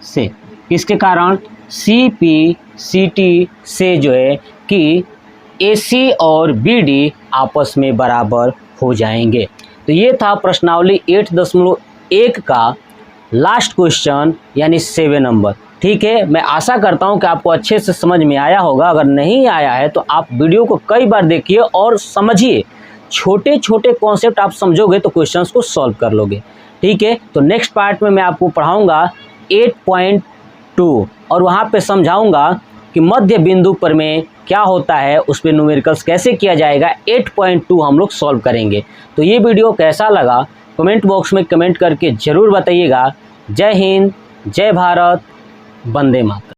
से। किसके कारण, सी पी सी टी से जो है कि एसी और बीडी आपस में बराबर हो जाएंगे। तो ये था प्रश्नावली 8.1 का लास्ट क्वेश्चन, यानी 7 नंबर। ठीक है, मैं आशा करता हूं कि आपको अच्छे से समझ में आया होगा। अगर नहीं आया है तो आप वीडियो को कई बार देखिए और समझिए, छोटे छोटे कॉन्सेप्ट आप समझोगे तो क्वेश्चंस को सॉल्व कर लोगे। ठीक है, तो नेक्स्ट पार्ट में मैं आपको पढ़ाऊँगा 8.2 और वहाँ पे समझाऊँगा कि मध्य बिंदु पर में क्या होता है, उस पर न्यूमेरिकल्स कैसे किया जाएगा। 8.2 हम लोग सॉल्व करेंगे। तो ये वीडियो कैसा लगा कमेंट बॉक्स में कमेंट करके ज़रूर बताइएगा। जय हिंद, जय भारत, वंदे मातरम।